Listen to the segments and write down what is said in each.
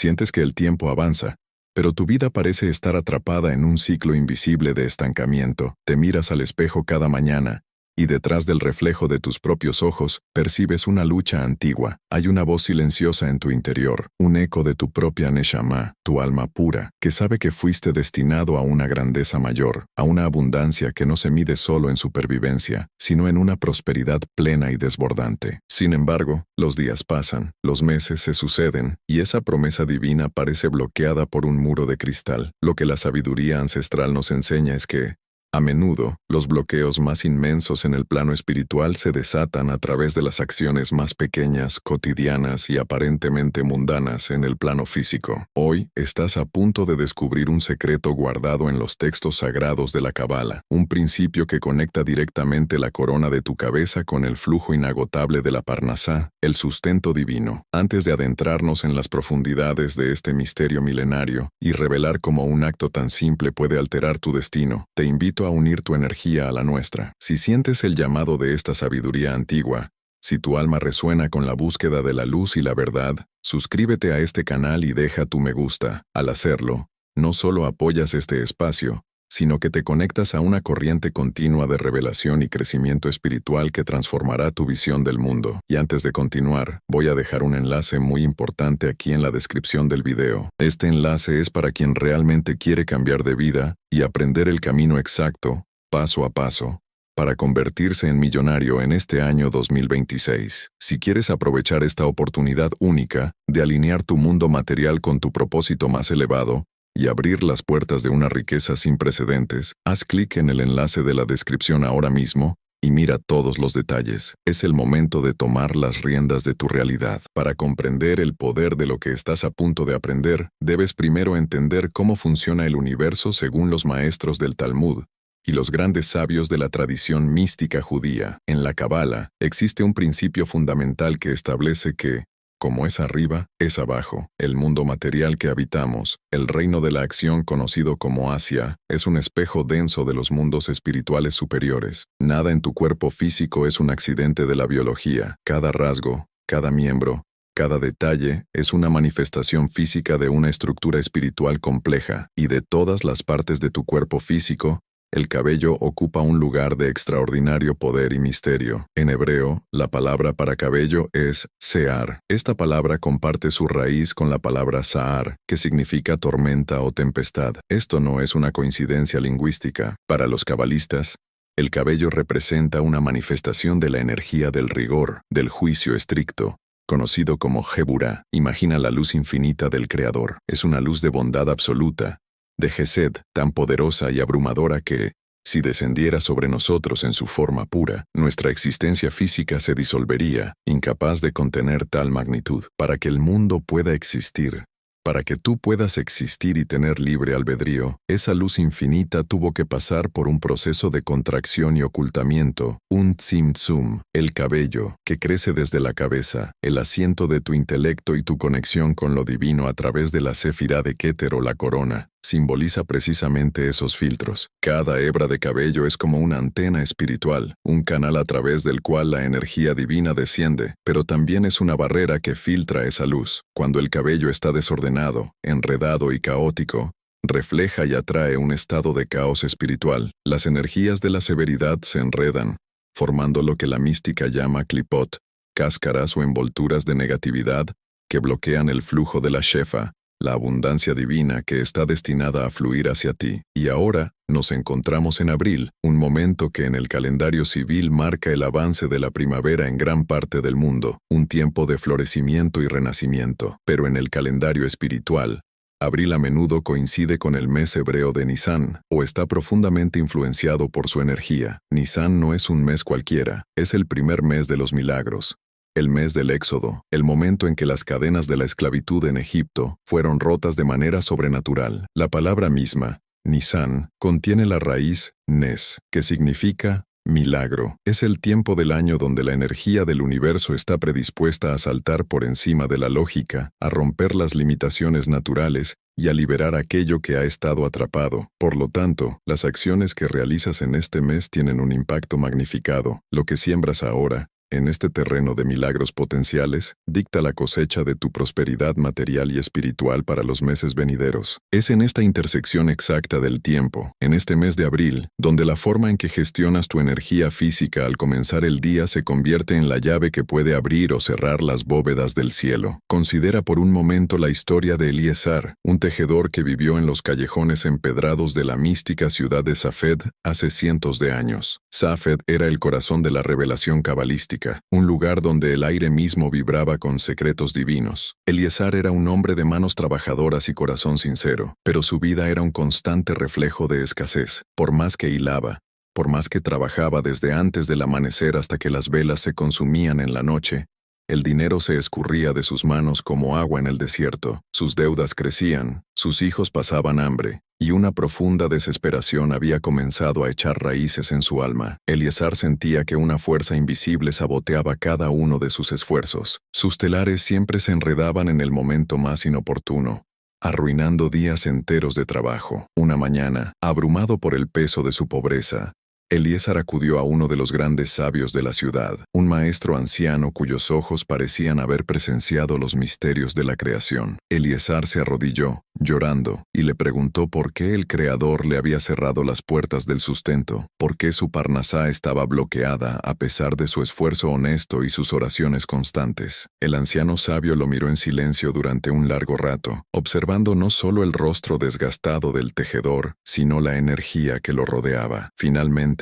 Sientes que el tiempo avanza, pero tu vida parece estar atrapada en un ciclo invisible de estancamiento. Te miras al espejo cada mañana, y detrás del reflejo de tus propios ojos, percibes una lucha antigua. Hay una voz silenciosa en tu interior, un eco de tu propia Neshama, tu alma pura, que sabe que fuiste destinado a una grandeza mayor, a una abundancia que no se mide solo en supervivencia, sino en una prosperidad plena y desbordante. Sin embargo, los días pasan, los meses se suceden, y esa promesa divina parece bloqueada por un muro de cristal. Lo que la sabiduría ancestral nos enseña es que, a menudo, los bloqueos más inmensos en el plano espiritual se desatan a través de las acciones más pequeñas, cotidianas y aparentemente mundanas en el plano físico. Hoy, estás a punto de descubrir un secreto guardado en los textos sagrados de la Cábala, un principio que conecta directamente la corona de tu cabeza con el flujo inagotable de la Parnasá, el sustento divino. Antes de adentrarnos en las profundidades de este misterio milenario y revelar cómo un acto tan simple puede alterar tu destino, te invito a unir tu energía a la nuestra. Si sientes el llamado de esta sabiduría antigua, si tu alma resuena con la búsqueda de la luz y la verdad, suscríbete a este canal y deja tu me gusta. Al hacerlo, no solo apoyas este espacio, sino que te conectas a una corriente continua de revelación y crecimiento espiritual que transformará tu visión del mundo. Y antes de continuar, voy a dejar un enlace muy importante aquí en la descripción del video. Este enlace es para quien realmente quiere cambiar de vida y aprender el camino exacto, paso a paso, para convertirse en millonario en este año 2026. Si quieres aprovechar esta oportunidad única de alinear tu mundo material con tu propósito más elevado, y abrir las puertas de una riqueza sin precedentes, haz clic en el enlace de la descripción ahora mismo y mira todos los detalles. Es el momento de tomar las riendas de tu realidad. Para comprender el poder de lo que estás a punto de aprender, debes primero entender cómo funciona el universo según los maestros del Talmud y los grandes sabios de la tradición mística judía. En la Cábala, existe un principio fundamental que establece que, como es arriba, es abajo. El mundo material que habitamos, el reino de la acción conocido como Asia, es un espejo denso de los mundos espirituales superiores. Nada en tu cuerpo físico es un accidente de la biología. Cada rasgo, cada miembro, cada detalle es una manifestación física de una estructura espiritual compleja, y de todas las partes de tu cuerpo físico, el cabello ocupa un lugar de extraordinario poder y misterio. En hebreo, la palabra para cabello es sear. Esta palabra comparte su raíz con la palabra saar, que significa tormenta o tempestad. Esto no es una coincidencia lingüística. Para los cabalistas, el cabello representa una manifestación de la energía del rigor, del juicio estricto, conocido como Geburah. Imagina la luz infinita del Creador. Es una luz de bondad absoluta, de Gesed, tan poderosa y abrumadora que, si descendiera sobre nosotros en su forma pura, nuestra existencia física se disolvería, incapaz de contener tal magnitud. Para que el mundo pueda existir, para que tú puedas existir y tener libre albedrío, esa luz infinita tuvo que pasar por un proceso de contracción y ocultamiento, un tzimtzum, el cabello, que crece desde la cabeza, el asiento de tu intelecto y tu conexión con lo divino a través de la Sefirá de Keter o la corona. Simboliza precisamente esos filtros. Cada hebra de cabello es como una antena espiritual, un canal a través del cual la energía divina desciende, pero también es una barrera que filtra esa luz. Cuando el cabello está desordenado, enredado y caótico, refleja y atrae un estado de caos espiritual. Las energías de la severidad se enredan, formando lo que la mística llama klipot, cáscaras o envolturas de negatividad que bloquean el flujo de la shefa, la abundancia divina que está destinada a fluir hacia ti. Y ahora, nos encontramos en abril, un momento que en el calendario civil marca el avance de la primavera en gran parte del mundo, un tiempo de florecimiento y renacimiento. Pero en el calendario espiritual, abril a menudo coincide con el mes hebreo de Nisan, o está profundamente influenciado por su energía. Nisan no es un mes cualquiera, es el primer mes de los milagros. El mes del Éxodo, el momento en que las cadenas de la esclavitud en Egipto fueron rotas de manera sobrenatural. La palabra misma, Nisan, contiene la raíz Nes, que significa milagro. Es el tiempo del año donde la energía del universo está predispuesta a saltar por encima de la lógica, a romper las limitaciones naturales y a liberar aquello que ha estado atrapado. Por lo tanto, las acciones que realizas en este mes tienen un impacto magnificado. Lo que siembras ahora, En este terreno de milagros potenciales, dicta la cosecha de tu prosperidad material y espiritual para los meses venideros. Es en esta intersección exacta del tiempo, en este mes de abril, donde la forma en que gestionas tu energía física al comenzar el día se convierte en la llave que puede abrir o cerrar las bóvedas del cielo. Considera por un momento la historia de Eliezer, un tejedor que vivió en los callejones empedrados de la mística ciudad de Safed hace cientos de años. Safed era el corazón de la revelación cabalística, un lugar donde el aire mismo vibraba con secretos divinos. Eliezer era un hombre de manos trabajadoras y corazón sincero, pero su vida era un constante reflejo de escasez. Por más que hilaba, por más que trabajaba desde antes del amanecer hasta que las velas se consumían en la noche, el dinero se escurría de sus manos como agua en el desierto, sus deudas crecían, sus hijos pasaban hambre, y una profunda desesperación había comenzado a echar raíces en su alma. Eliezer sentía que una fuerza invisible saboteaba cada uno de sus esfuerzos. Sus telares siempre se enredaban en el momento más inoportuno, arruinando días enteros de trabajo. Una mañana, abrumado por el peso de su pobreza, Eliezer acudió a uno de los grandes sabios de la ciudad, un maestro anciano cuyos ojos parecían haber presenciado los misterios de la creación. Eliezer se arrodilló, llorando, y le preguntó por qué el Creador le había cerrado las puertas del sustento, por qué su Parnasá estaba bloqueada a pesar de su esfuerzo honesto y sus oraciones constantes. El anciano sabio lo miró en silencio durante un largo rato, observando no solo el rostro desgastado del tejedor, sino la energía que lo rodeaba. Finalmente,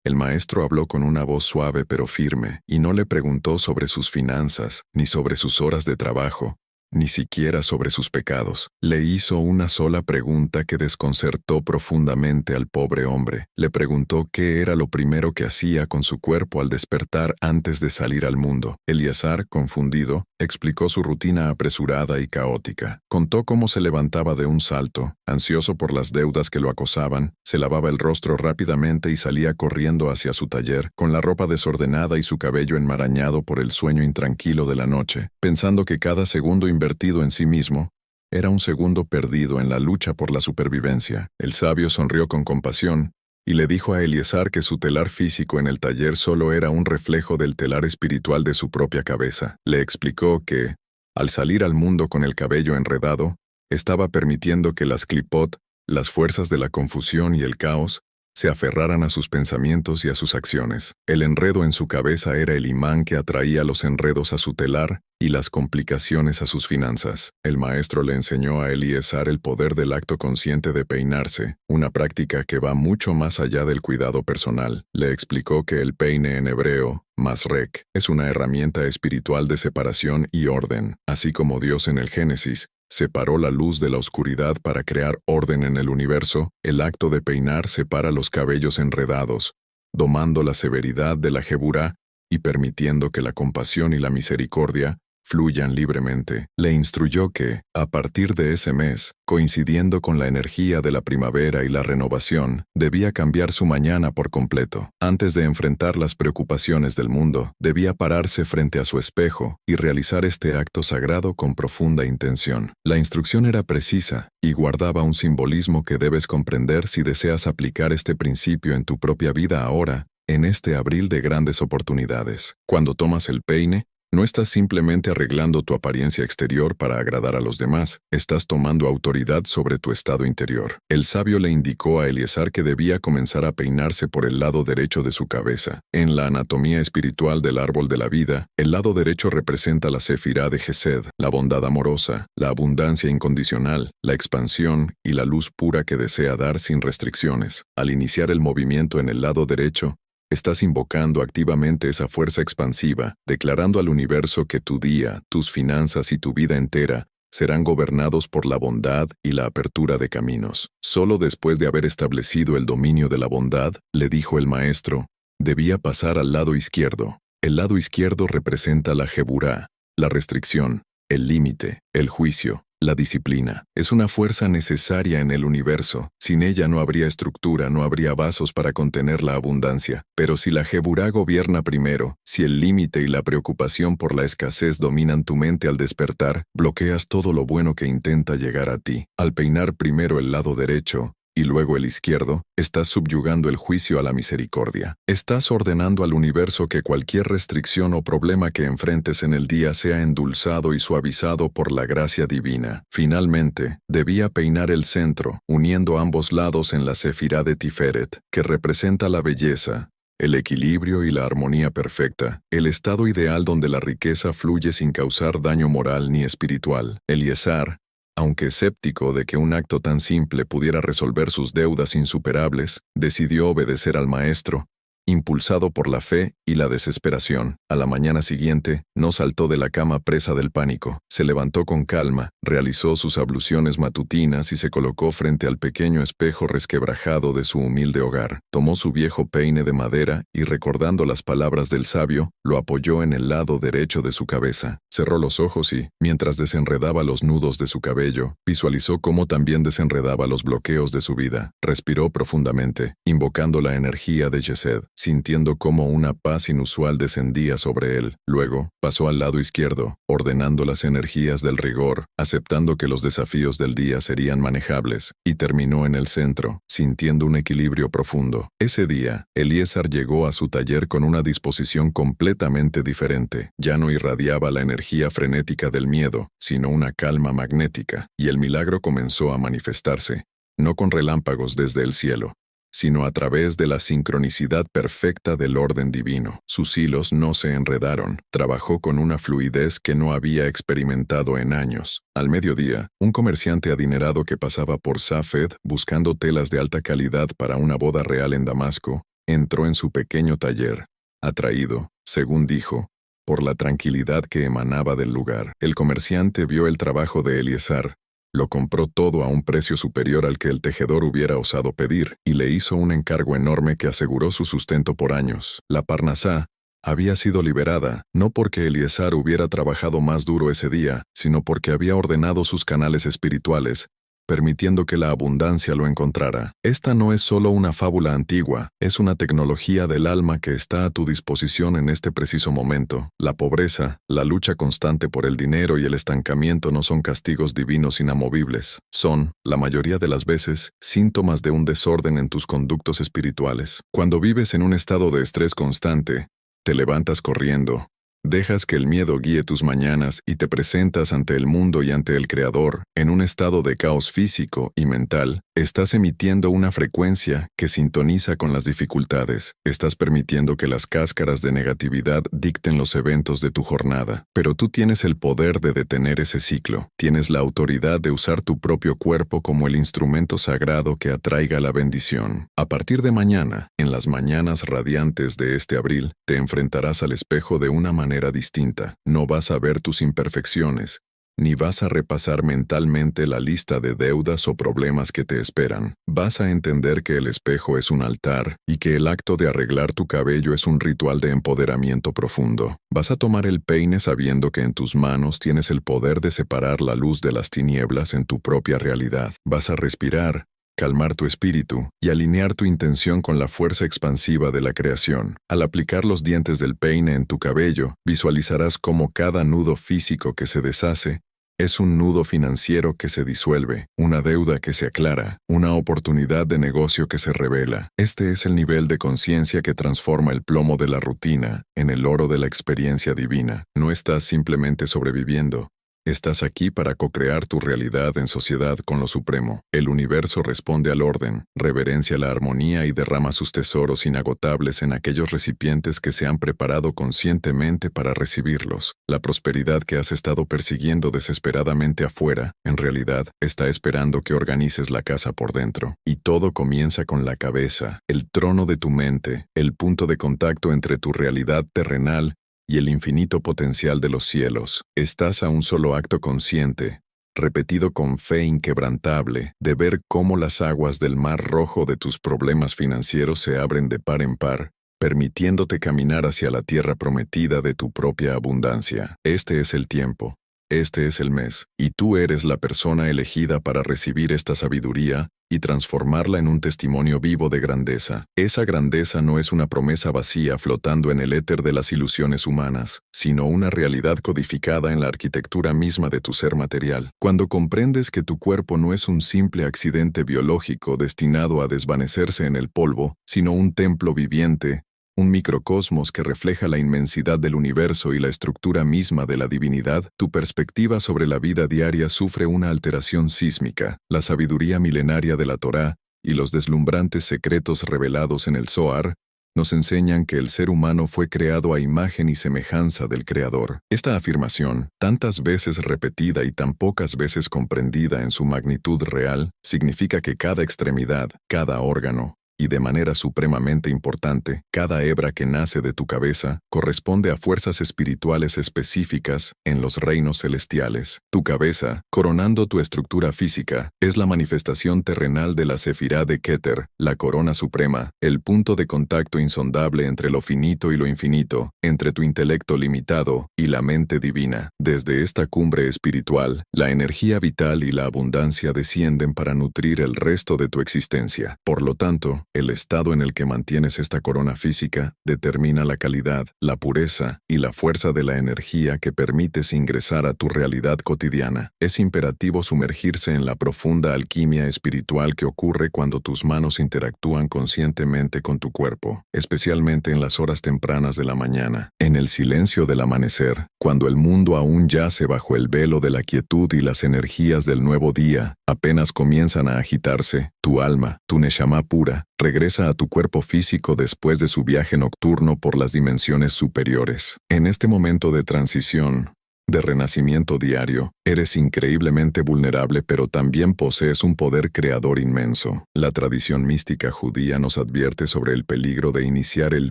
el maestro habló con una voz suave pero firme, y no le preguntó sobre sus finanzas, ni sobre sus horas de trabajo, ni siquiera sobre sus pecados. Le hizo una sola pregunta que desconcertó profundamente al pobre hombre. Le preguntó qué era lo primero que hacía con su cuerpo al despertar antes de salir al mundo. Eliezer, confundido, explicó su rutina apresurada y caótica. Contó cómo se levantaba de un salto, ansioso por las deudas que lo acosaban, se lavaba el rostro rápidamente y salía corriendo hacia su taller, con la ropa desordenada y su cabello enmarañado por el sueño intranquilo de la noche, pensando que cada segundo invertido en sí mismo era un segundo perdido en la lucha por la supervivencia. El sabio sonrió con compasión y le dijo a Eliezer que su telar físico en el taller solo era un reflejo del telar espiritual de su propia cabeza. Le explicó que, al salir al mundo con el cabello enredado, estaba permitiendo que las clipot, las fuerzas de la confusión y el caos, se aferraran a sus pensamientos y a sus acciones. El enredo en su cabeza era el imán que atraía los enredos a su telar y las complicaciones a sus finanzas. El maestro le enseñó a Eliezer el poder del acto consciente de peinarse, una práctica que va mucho más allá del cuidado personal. Le explicó que el peine en hebreo, masrek, es una herramienta espiritual de separación y orden, así como Dios en el Génesis separó la luz de la oscuridad para crear orden en el universo. El acto de peinar separa los cabellos enredados, domando la severidad de la Geburá y permitiendo que la compasión y la misericordia fluyan libremente. Le instruyó que, a partir de ese mes, coincidiendo con la energía de la primavera y la renovación, debía cambiar su mañana por completo. Antes de enfrentar las preocupaciones del mundo, debía pararse frente a su espejo y realizar este acto sagrado con profunda intención. La instrucción era precisa y guardaba un simbolismo que debes comprender si deseas aplicar este principio en tu propia vida ahora, en este abril de grandes oportunidades. Cuando tomas el peine, no estás simplemente arreglando tu apariencia exterior para agradar a los demás, estás tomando autoridad sobre tu estado interior. El sabio le indicó a Eliezer que debía comenzar a peinarse por el lado derecho de su cabeza. En la anatomía espiritual del árbol de la vida, el lado derecho representa la sefirá de Gesed, la bondad amorosa, la abundancia incondicional, la expansión y la luz pura que desea dar sin restricciones. Al iniciar el movimiento en el lado derecho, estás invocando activamente esa fuerza expansiva, declarando al universo que tu día, tus finanzas y tu vida entera serán gobernados por la bondad y la apertura de caminos. Solo después de haber establecido el dominio de la bondad, le dijo el maestro, debía pasar al lado izquierdo. El lado izquierdo representa la Geburá, la restricción, el límite, el juicio, la disciplina. Es una fuerza necesaria en el universo. Sin ella no habría estructura, no habría vasos para contener la abundancia. Pero si la Geburá gobierna primero, si el límite y la preocupación por la escasez dominan tu mente al despertar, bloqueas todo lo bueno que intenta llegar a ti. Al peinar primero el lado derecho, y luego el izquierdo, estás subyugando el juicio a la misericordia. Estás ordenando al universo que cualquier restricción o problema que enfrentes en el día sea endulzado y suavizado por la gracia divina. Finalmente, debía peinar el centro, uniendo ambos lados en la Sefirá de Tiferet, que representa la belleza, el equilibrio y la armonía perfecta, el estado ideal donde la riqueza fluye sin causar daño moral ni espiritual. Eliezer, aunque escéptico de que un acto tan simple pudiera resolver sus deudas insuperables, decidió obedecer al maestro, impulsado por la fe y la desesperación. A la mañana siguiente, no saltó de la cama presa del pánico. Se levantó con calma, realizó sus abluciones matutinas y se colocó frente al pequeño espejo resquebrajado de su humilde hogar. Tomó su viejo peine de madera y, recordando las palabras del sabio, lo apoyó en el lado derecho de su cabeza. Cerró los ojos y, mientras desenredaba los nudos de su cabello, visualizó cómo también desenredaba los bloqueos de su vida. Respiró profundamente, invocando la energía de Yesed, sintiendo cómo una paz inusual descendía sobre él. Luego, pasó al lado izquierdo, ordenando las energías del rigor, aceptando que los desafíos del día serían manejables, y terminó en el centro, sintiendo un equilibrio profundo. Ese día, Eliezer llegó a su taller con una disposición completamente diferente. Ya no irradiaba la energía frenética del miedo, sino una calma magnética, y el milagro comenzó a manifestarse, no con relámpagos desde el cielo, sino a través de la sincronicidad perfecta del orden divino. Sus hilos no se enredaron, trabajó con una fluidez que no había experimentado en años. Al mediodía, un comerciante adinerado que pasaba por Safed buscando telas de alta calidad para una boda real en Damasco, entró en su pequeño taller, atraído, según dijo, por la tranquilidad que emanaba del lugar. El comerciante vio el trabajo de Eliezer, lo compró todo a un precio superior al que el tejedor hubiera osado pedir, y le hizo un encargo enorme que aseguró su sustento por años. La Parnasá había sido liberada, no porque Eliezer hubiera trabajado más duro ese día, sino porque había ordenado sus canales espirituales, permitiendo que la abundancia lo encontrara. Esta no es solo una fábula antigua, es una tecnología del alma que está a tu disposición en este preciso momento. La pobreza, la lucha constante por el dinero y el estancamiento no son castigos divinos inamovibles. Son, la mayoría de las veces, síntomas de un desorden en tus conductos espirituales. Cuando vives en un estado de estrés constante, te levantas corriendo, dejas que el miedo guíe tus mañanas y te presentas ante el mundo y ante el Creador en un estado de caos físico y mental. Estás emitiendo una frecuencia que sintoniza con las dificultades. Estás permitiendo que las cáscaras de negatividad dicten los eventos de tu jornada. Pero tú tienes el poder de detener ese ciclo. Tienes la autoridad de usar tu propio cuerpo como el instrumento sagrado que atraiga la bendición. A partir de mañana, en las mañanas radiantes de este abril, te enfrentarás al espejo de una manera distinta. No vas a ver tus imperfecciones, ni vas a repasar mentalmente la lista de deudas o problemas que te esperan. Vas a entender que el espejo es un altar y que el acto de arreglar tu cabello es un ritual de empoderamiento profundo. Vas a tomar el peine sabiendo que en tus manos tienes el poder de separar la luz de las tinieblas en tu propia realidad. Vas a respirar, calmar tu espíritu y alinear tu intención con la fuerza expansiva de la creación. Al aplicar los dientes del peine en tu cabello, visualizarás cómo cada nudo físico que se deshace es un nudo financiero que se disuelve, una deuda que se aclara, una oportunidad de negocio que se revela. Este es el nivel de conciencia que transforma el plomo de la rutina en el oro de la experiencia divina. No estás simplemente sobreviviendo. Estás aquí para co-crear tu realidad en sociedad con lo supremo. El universo responde al orden, reverencia la armonía y derrama sus tesoros inagotables en aquellos recipientes que se han preparado conscientemente para recibirlos. La prosperidad que has estado persiguiendo desesperadamente afuera, en realidad, está esperando que organices la casa por dentro. Y todo comienza con la cabeza, el trono de tu mente, el punto de contacto entre tu realidad terrenal y el infinito potencial de los cielos. Estás a un solo acto consciente, repetido con fe inquebrantable, de ver cómo las aguas del mar rojo de tus problemas financieros se abren de par en par, permitiéndote caminar hacia la tierra prometida de tu propia abundancia. Este es el tiempo, este es el mes, y tú eres la persona elegida para recibir esta sabiduría y transformarla en un testimonio vivo de grandeza. Esa grandeza no es una promesa vacía flotando en el éter de las ilusiones humanas, sino una realidad codificada en la arquitectura misma de tu ser material. Cuando comprendes que tu cuerpo no es un simple accidente biológico destinado a desvanecerse en el polvo, sino un templo viviente, un microcosmos que refleja la inmensidad del universo y la estructura misma de la divinidad, tu perspectiva sobre la vida diaria sufre una alteración sísmica. La sabiduría milenaria de la Torá y los deslumbrantes secretos revelados en el Zohar nos enseñan que el ser humano fue creado a imagen y semejanza del Creador. Esta afirmación, tantas veces repetida y tan pocas veces comprendida en su magnitud real, significa que cada extremidad, cada órgano, y de manera supremamente importante, cada hebra que nace de tu cabeza corresponde a fuerzas espirituales específicas en los reinos celestiales. Tu cabeza, coronando tu estructura física, es la manifestación terrenal de la Sefirá de Keter, la corona suprema, el punto de contacto insondable entre lo finito y lo infinito, entre tu intelecto limitado y la mente divina. Desde esta cumbre espiritual, la energía vital y la abundancia descienden para nutrir el resto de tu existencia. Por lo tanto, el estado en el que mantienes esta corona física determina la calidad, la pureza y la fuerza de la energía que permites ingresar a tu realidad cotidiana. Es imperativo sumergirse en la profunda alquimia espiritual que ocurre cuando tus manos interactúan conscientemente con tu cuerpo, especialmente en las horas tempranas de la mañana. En el silencio del amanecer, cuando el mundo aún yace bajo el velo de la quietud y las energías del nuevo día apenas comienzan a agitarse, tu alma, tu neshama pura, regresa a tu cuerpo físico después de su viaje nocturno por las dimensiones superiores. En este momento de transición, de renacimiento diario, eres increíblemente vulnerable, pero también posees un poder creador inmenso. La tradición mística judía nos advierte sobre el peligro de iniciar el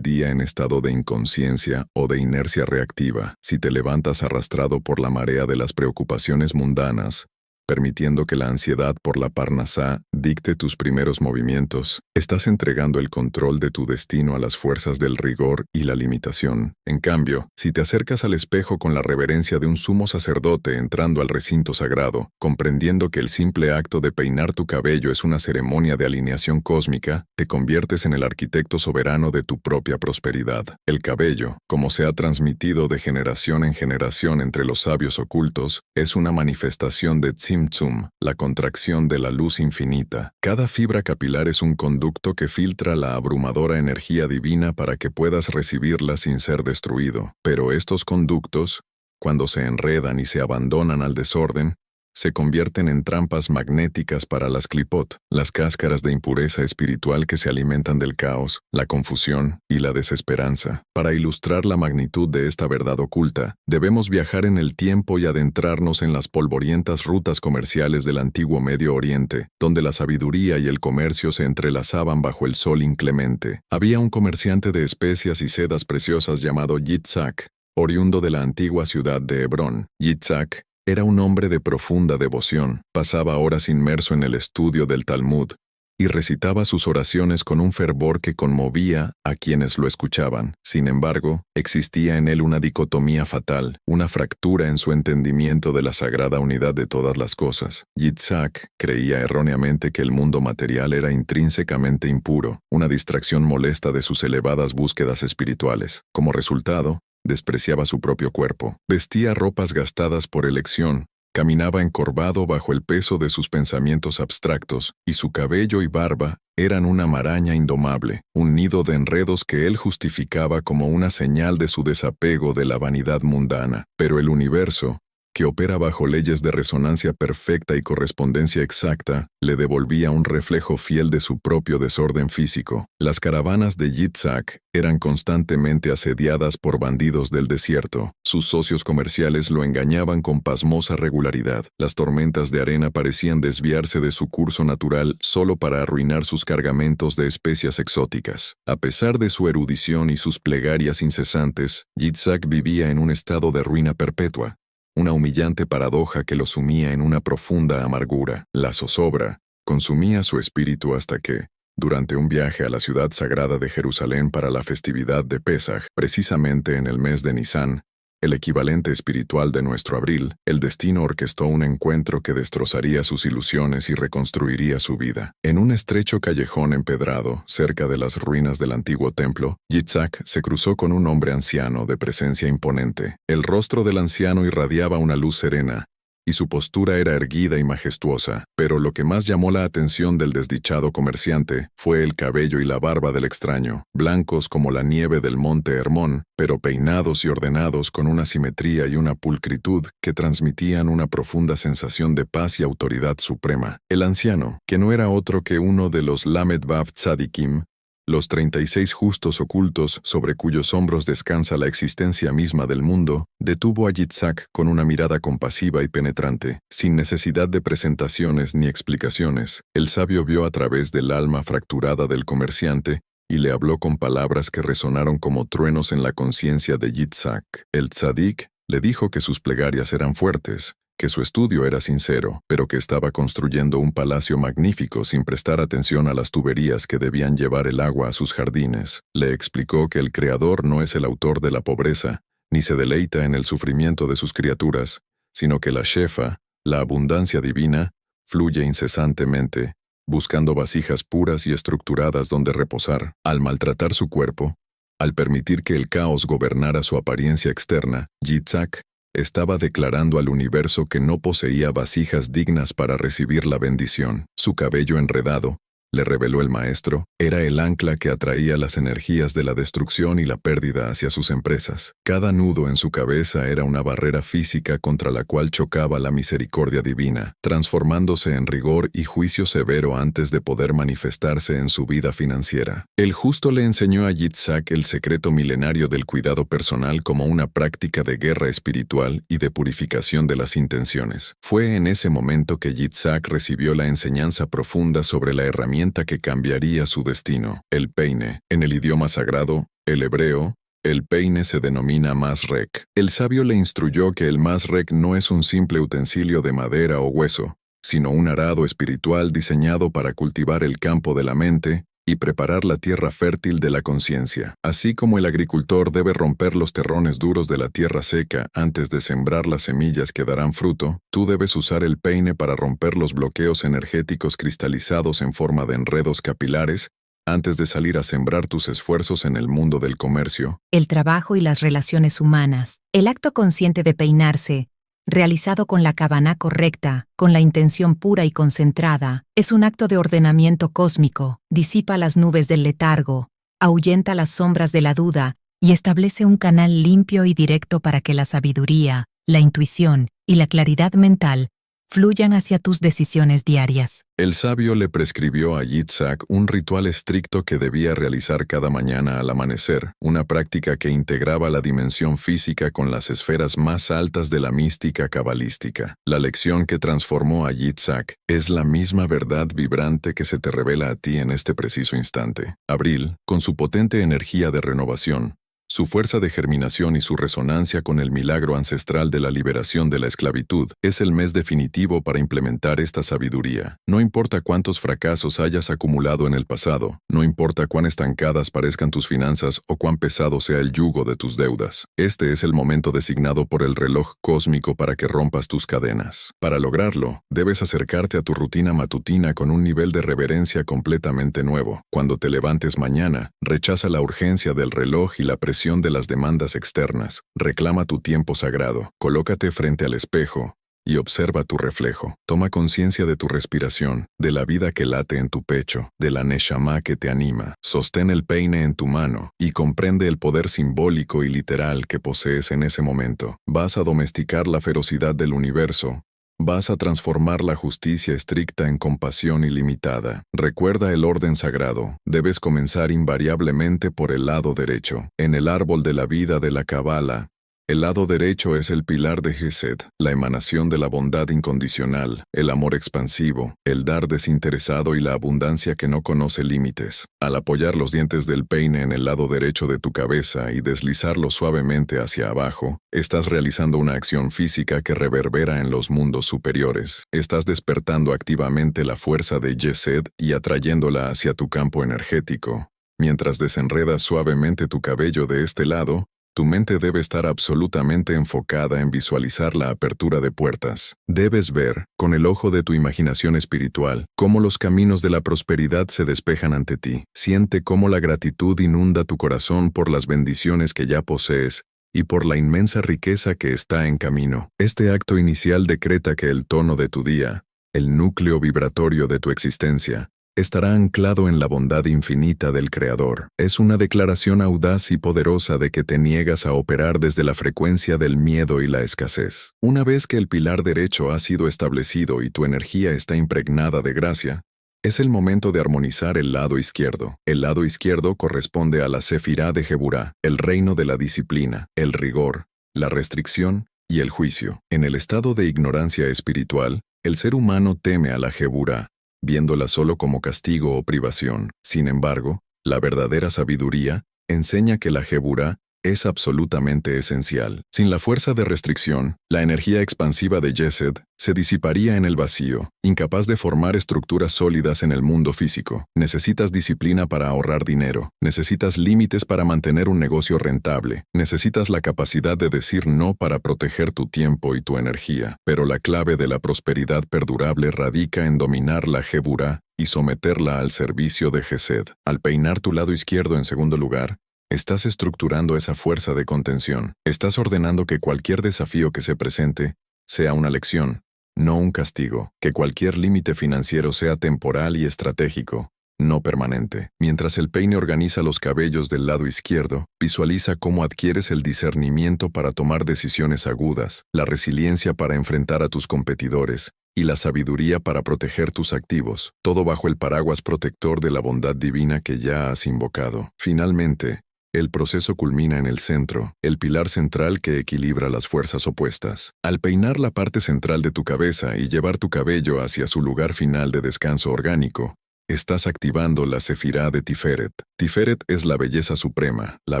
día en estado de inconsciencia o de inercia reactiva. Si te levantas arrastrado por la marea de las preocupaciones mundanas, permitiendo que la ansiedad por la parnasá dicte tus primeros movimientos, estás entregando el control de tu destino a las fuerzas del rigor y la limitación. En cambio, si te acercas al espejo con la reverencia de un sumo sacerdote entrando al recinto sagrado, comprendiendo que el simple acto de peinar tu cabello es una ceremonia de alineación cósmica, te conviertes en el arquitecto soberano de tu propia prosperidad. El cabello, como se ha transmitido de generación en generación entre los sabios ocultos, es una manifestación de Tzimtzum, la contracción de la luz infinita. Cada fibra capilar es un conducto que filtra la abrumadora energía divina para que puedas recibirla sin ser destruido. Pero estos conductos, cuando se enredan y se abandonan al desorden, se convierten en trampas magnéticas para las clipot, las cáscaras de impureza espiritual que se alimentan del caos, la confusión y la desesperanza. Para ilustrar la magnitud de esta verdad oculta, debemos viajar en el tiempo y adentrarnos en las polvorientas rutas comerciales del antiguo Medio Oriente, donde la sabiduría y el comercio se entrelazaban bajo el sol inclemente. Había un comerciante de especias y sedas preciosas llamado Yitzhak, oriundo de la antigua ciudad de Hebrón. Yitzhak era un hombre de profunda devoción, pasaba horas inmerso en el estudio del Talmud y recitaba sus oraciones con un fervor que conmovía a quienes lo escuchaban. Sin embargo, existía en él una dicotomía fatal, una fractura en su entendimiento de la sagrada unidad de todas las cosas. Yitzhak creía erróneamente que el mundo material era intrínsecamente impuro, una distracción molesta de sus elevadas búsquedas espirituales. Como resultado, despreciaba su propio cuerpo. Vestía ropas gastadas por elección, caminaba encorvado bajo el peso de sus pensamientos abstractos, y su cabello y barba eran una maraña indomable, un nido de enredos que él justificaba como una señal de su desapego de la vanidad mundana. Pero el universo, que opera bajo leyes de resonancia perfecta y correspondencia exacta, le devolvía un reflejo fiel de su propio desorden físico. Las caravanas de Yitzhak eran constantemente asediadas por bandidos del desierto. Sus socios comerciales lo engañaban con pasmosa regularidad. Las tormentas de arena parecían desviarse de su curso natural solo para arruinar sus cargamentos de especias exóticas. A pesar de su erudición y sus plegarias incesantes, Yitzhak vivía en un estado de ruina perpetua. Una humillante paradoja que lo sumía en una profunda amargura. La zozobra consumía su espíritu hasta que, durante un viaje a la ciudad sagrada de Jerusalén para la festividad de Pesaj, precisamente en el mes de Nisán, el equivalente espiritual de nuestro Abril, el destino orquestó un encuentro que destrozaría sus ilusiones y reconstruiría su vida. En un estrecho callejón empedrado, cerca de las ruinas del antiguo templo, Yitzhak se cruzó con un hombre anciano de presencia imponente. El rostro del anciano irradiaba una luz serena, y su postura era erguida y majestuosa, pero lo que más llamó la atención del desdichado comerciante fue el cabello y la barba del extraño, blancos como la nieve del monte Hermón, pero peinados y ordenados con una simetría y una pulcritud que transmitían una profunda sensación de paz y autoridad suprema. El anciano, que no era otro que uno de los Lamed Vav Tzadikim, los 36 justos ocultos sobre cuyos hombros descansa la existencia misma del mundo, detuvo a Yitzhak con una mirada compasiva y penetrante. Sin necesidad de presentaciones ni explicaciones, el sabio vio a través del alma fracturada del comerciante y le habló con palabras que resonaron como truenos en la conciencia de Yitzhak. El tzadik le dijo que sus plegarias eran fuertes, que su estudio era sincero, pero que estaba construyendo un palacio magnífico sin prestar atención a las tuberías que debían llevar el agua a sus jardines. Le explicó que el Creador no es el autor de la pobreza, ni se deleita en el sufrimiento de sus criaturas, sino que la Shefa, la abundancia divina, fluye incesantemente, buscando vasijas puras y estructuradas donde reposar. Al maltratar su cuerpo, al permitir que el caos gobernara su apariencia externa, Yitzhak estaba declarando al universo que no poseía vasijas dignas para recibir la bendición. Su cabello enredado, le reveló el maestro, era el ancla que atraía las energías de la destrucción y la pérdida hacia sus empresas. Cada nudo en su cabeza era una barrera física contra la cual chocaba la misericordia divina, transformándose en rigor y juicio severo antes de poder manifestarse en su vida financiera. El justo le enseñó a Yitzhak el secreto milenario del cuidado personal como una práctica de guerra espiritual y de purificación de las intenciones. Fue en ese momento que Yitzhak recibió la enseñanza profunda sobre la herramienta que cambiaría su destino, el peine. En el idioma sagrado, el hebreo, el peine se denomina masrek. El sabio le instruyó que el masrek no es un simple utensilio de madera o hueso, sino un arado espiritual diseñado para cultivar el campo de la mente y preparar la tierra fértil de la conciencia. Así como el agricultor debe romper los terrones duros de la tierra seca antes de sembrar las semillas que darán fruto, tú debes usar el peine para romper los bloqueos energéticos cristalizados en forma de enredos capilares antes de salir a sembrar tus esfuerzos en el mundo del comercio, el trabajo y las relaciones humanas. El acto consciente de peinarse, realizado con la kavaná correcta, con la intención pura y concentrada, es un acto de ordenamiento cósmico, disipa las nubes del letargo, ahuyenta las sombras de la duda y establece un canal limpio y directo para que la sabiduría, la intuición y la claridad mental fluyan hacia tus decisiones diarias. El sabio le prescribió a Yitzhak un ritual estricto que debía realizar cada mañana al amanecer, una práctica que integraba la dimensión física con las esferas más altas de la mística cabalística. La lección que transformó a Yitzhak es la misma verdad vibrante que se te revela a ti en este preciso instante. Abril, con su potente energía de renovación, su fuerza de germinación y su resonancia con el milagro ancestral de la liberación de la esclavitud, es el mes definitivo para implementar esta sabiduría. No importa cuántos fracasos hayas acumulado en el pasado, no importa cuán estancadas parezcan tus finanzas o cuán pesado sea el yugo de tus deudas. Este es el momento designado por el reloj cósmico para que rompas tus cadenas. Para lograrlo, debes acercarte a tu rutina matutina con un nivel de reverencia completamente nuevo. Cuando te levantes mañana, rechaza la urgencia del reloj y la presión de las demandas externas. Reclama tu tiempo sagrado. Colócate frente al espejo y observa tu reflejo. Toma conciencia de tu respiración, de la vida que late en tu pecho, de la neshama que te anima. Sostén el peine en tu mano y comprende el poder simbólico y literal que posees en ese momento. Vas a domesticar la ferocidad del universo. Vas a transformar la justicia estricta en compasión ilimitada. Recuerda el orden sagrado. Debes comenzar invariablemente por el lado derecho. En el árbol de la vida de la Cábala, el lado derecho es el pilar de Gesed, la emanación de la bondad incondicional, el amor expansivo, el dar desinteresado y la abundancia que no conoce límites. Al apoyar los dientes del peine en el lado derecho de tu cabeza y deslizarlo suavemente hacia abajo, estás realizando una acción física que reverbera en los mundos superiores. Estás despertando activamente la fuerza de Gesed y atrayéndola hacia tu campo energético. Mientras desenredas suavemente tu cabello de este lado, Tu mente debe estar absolutamente enfocada en visualizar la apertura de puertas. Debes ver, con el ojo de tu imaginación espiritual, cómo los caminos de la prosperidad se despejan ante ti. Siente cómo la gratitud inunda tu corazón por las bendiciones que ya posees y por la inmensa riqueza que está en camino. Este acto inicial decreta que el tono de tu día, el núcleo vibratorio de tu existencia, estará anclado en la bondad infinita del Creador. Es una declaración audaz y poderosa de que te niegas a operar desde la frecuencia del miedo y la escasez. Una vez que el pilar derecho ha sido establecido y tu energía está impregnada de gracia, es el momento de armonizar el lado izquierdo. El lado izquierdo corresponde a la Sefirá de Geburá, el reino de la disciplina, el rigor, la restricción y el juicio. En el estado de ignorancia espiritual, el ser humano teme a la Geburá, viéndola solo como castigo o privación. Sin embargo, la verdadera sabiduría enseña que la Geburá es absolutamente esencial. Sin la fuerza de restricción, la energía expansiva de Yesed se disiparía en el vacío, incapaz de formar estructuras sólidas en el mundo físico. Necesitas disciplina para ahorrar dinero, necesitas límites para mantener un negocio rentable, necesitas la capacidad de decir no para proteger tu tiempo y tu energía. Pero la clave de la prosperidad perdurable radica en dominar la Geburá y someterla al servicio de Gesed. Al peinar tu lado izquierdo en segundo lugar, estás estructurando esa fuerza de contención. Estás ordenando que cualquier desafío que se presente sea una lección, no un castigo. Que cualquier límite financiero sea temporal y estratégico, no permanente. Mientras el peine organiza los cabellos del lado izquierdo, visualiza cómo adquieres el discernimiento para tomar decisiones agudas, la resiliencia para enfrentar a tus competidores y la sabiduría para proteger tus activos, todo bajo el paraguas protector de la bondad divina que ya has invocado. Finalmente, el proceso culmina en el centro, el pilar central que equilibra las fuerzas opuestas. Al peinar la parte central de tu cabeza y llevar tu cabello hacia su lugar final de descanso orgánico, estás activando la Sefirá de Tiferet. Tiferet es la belleza suprema, la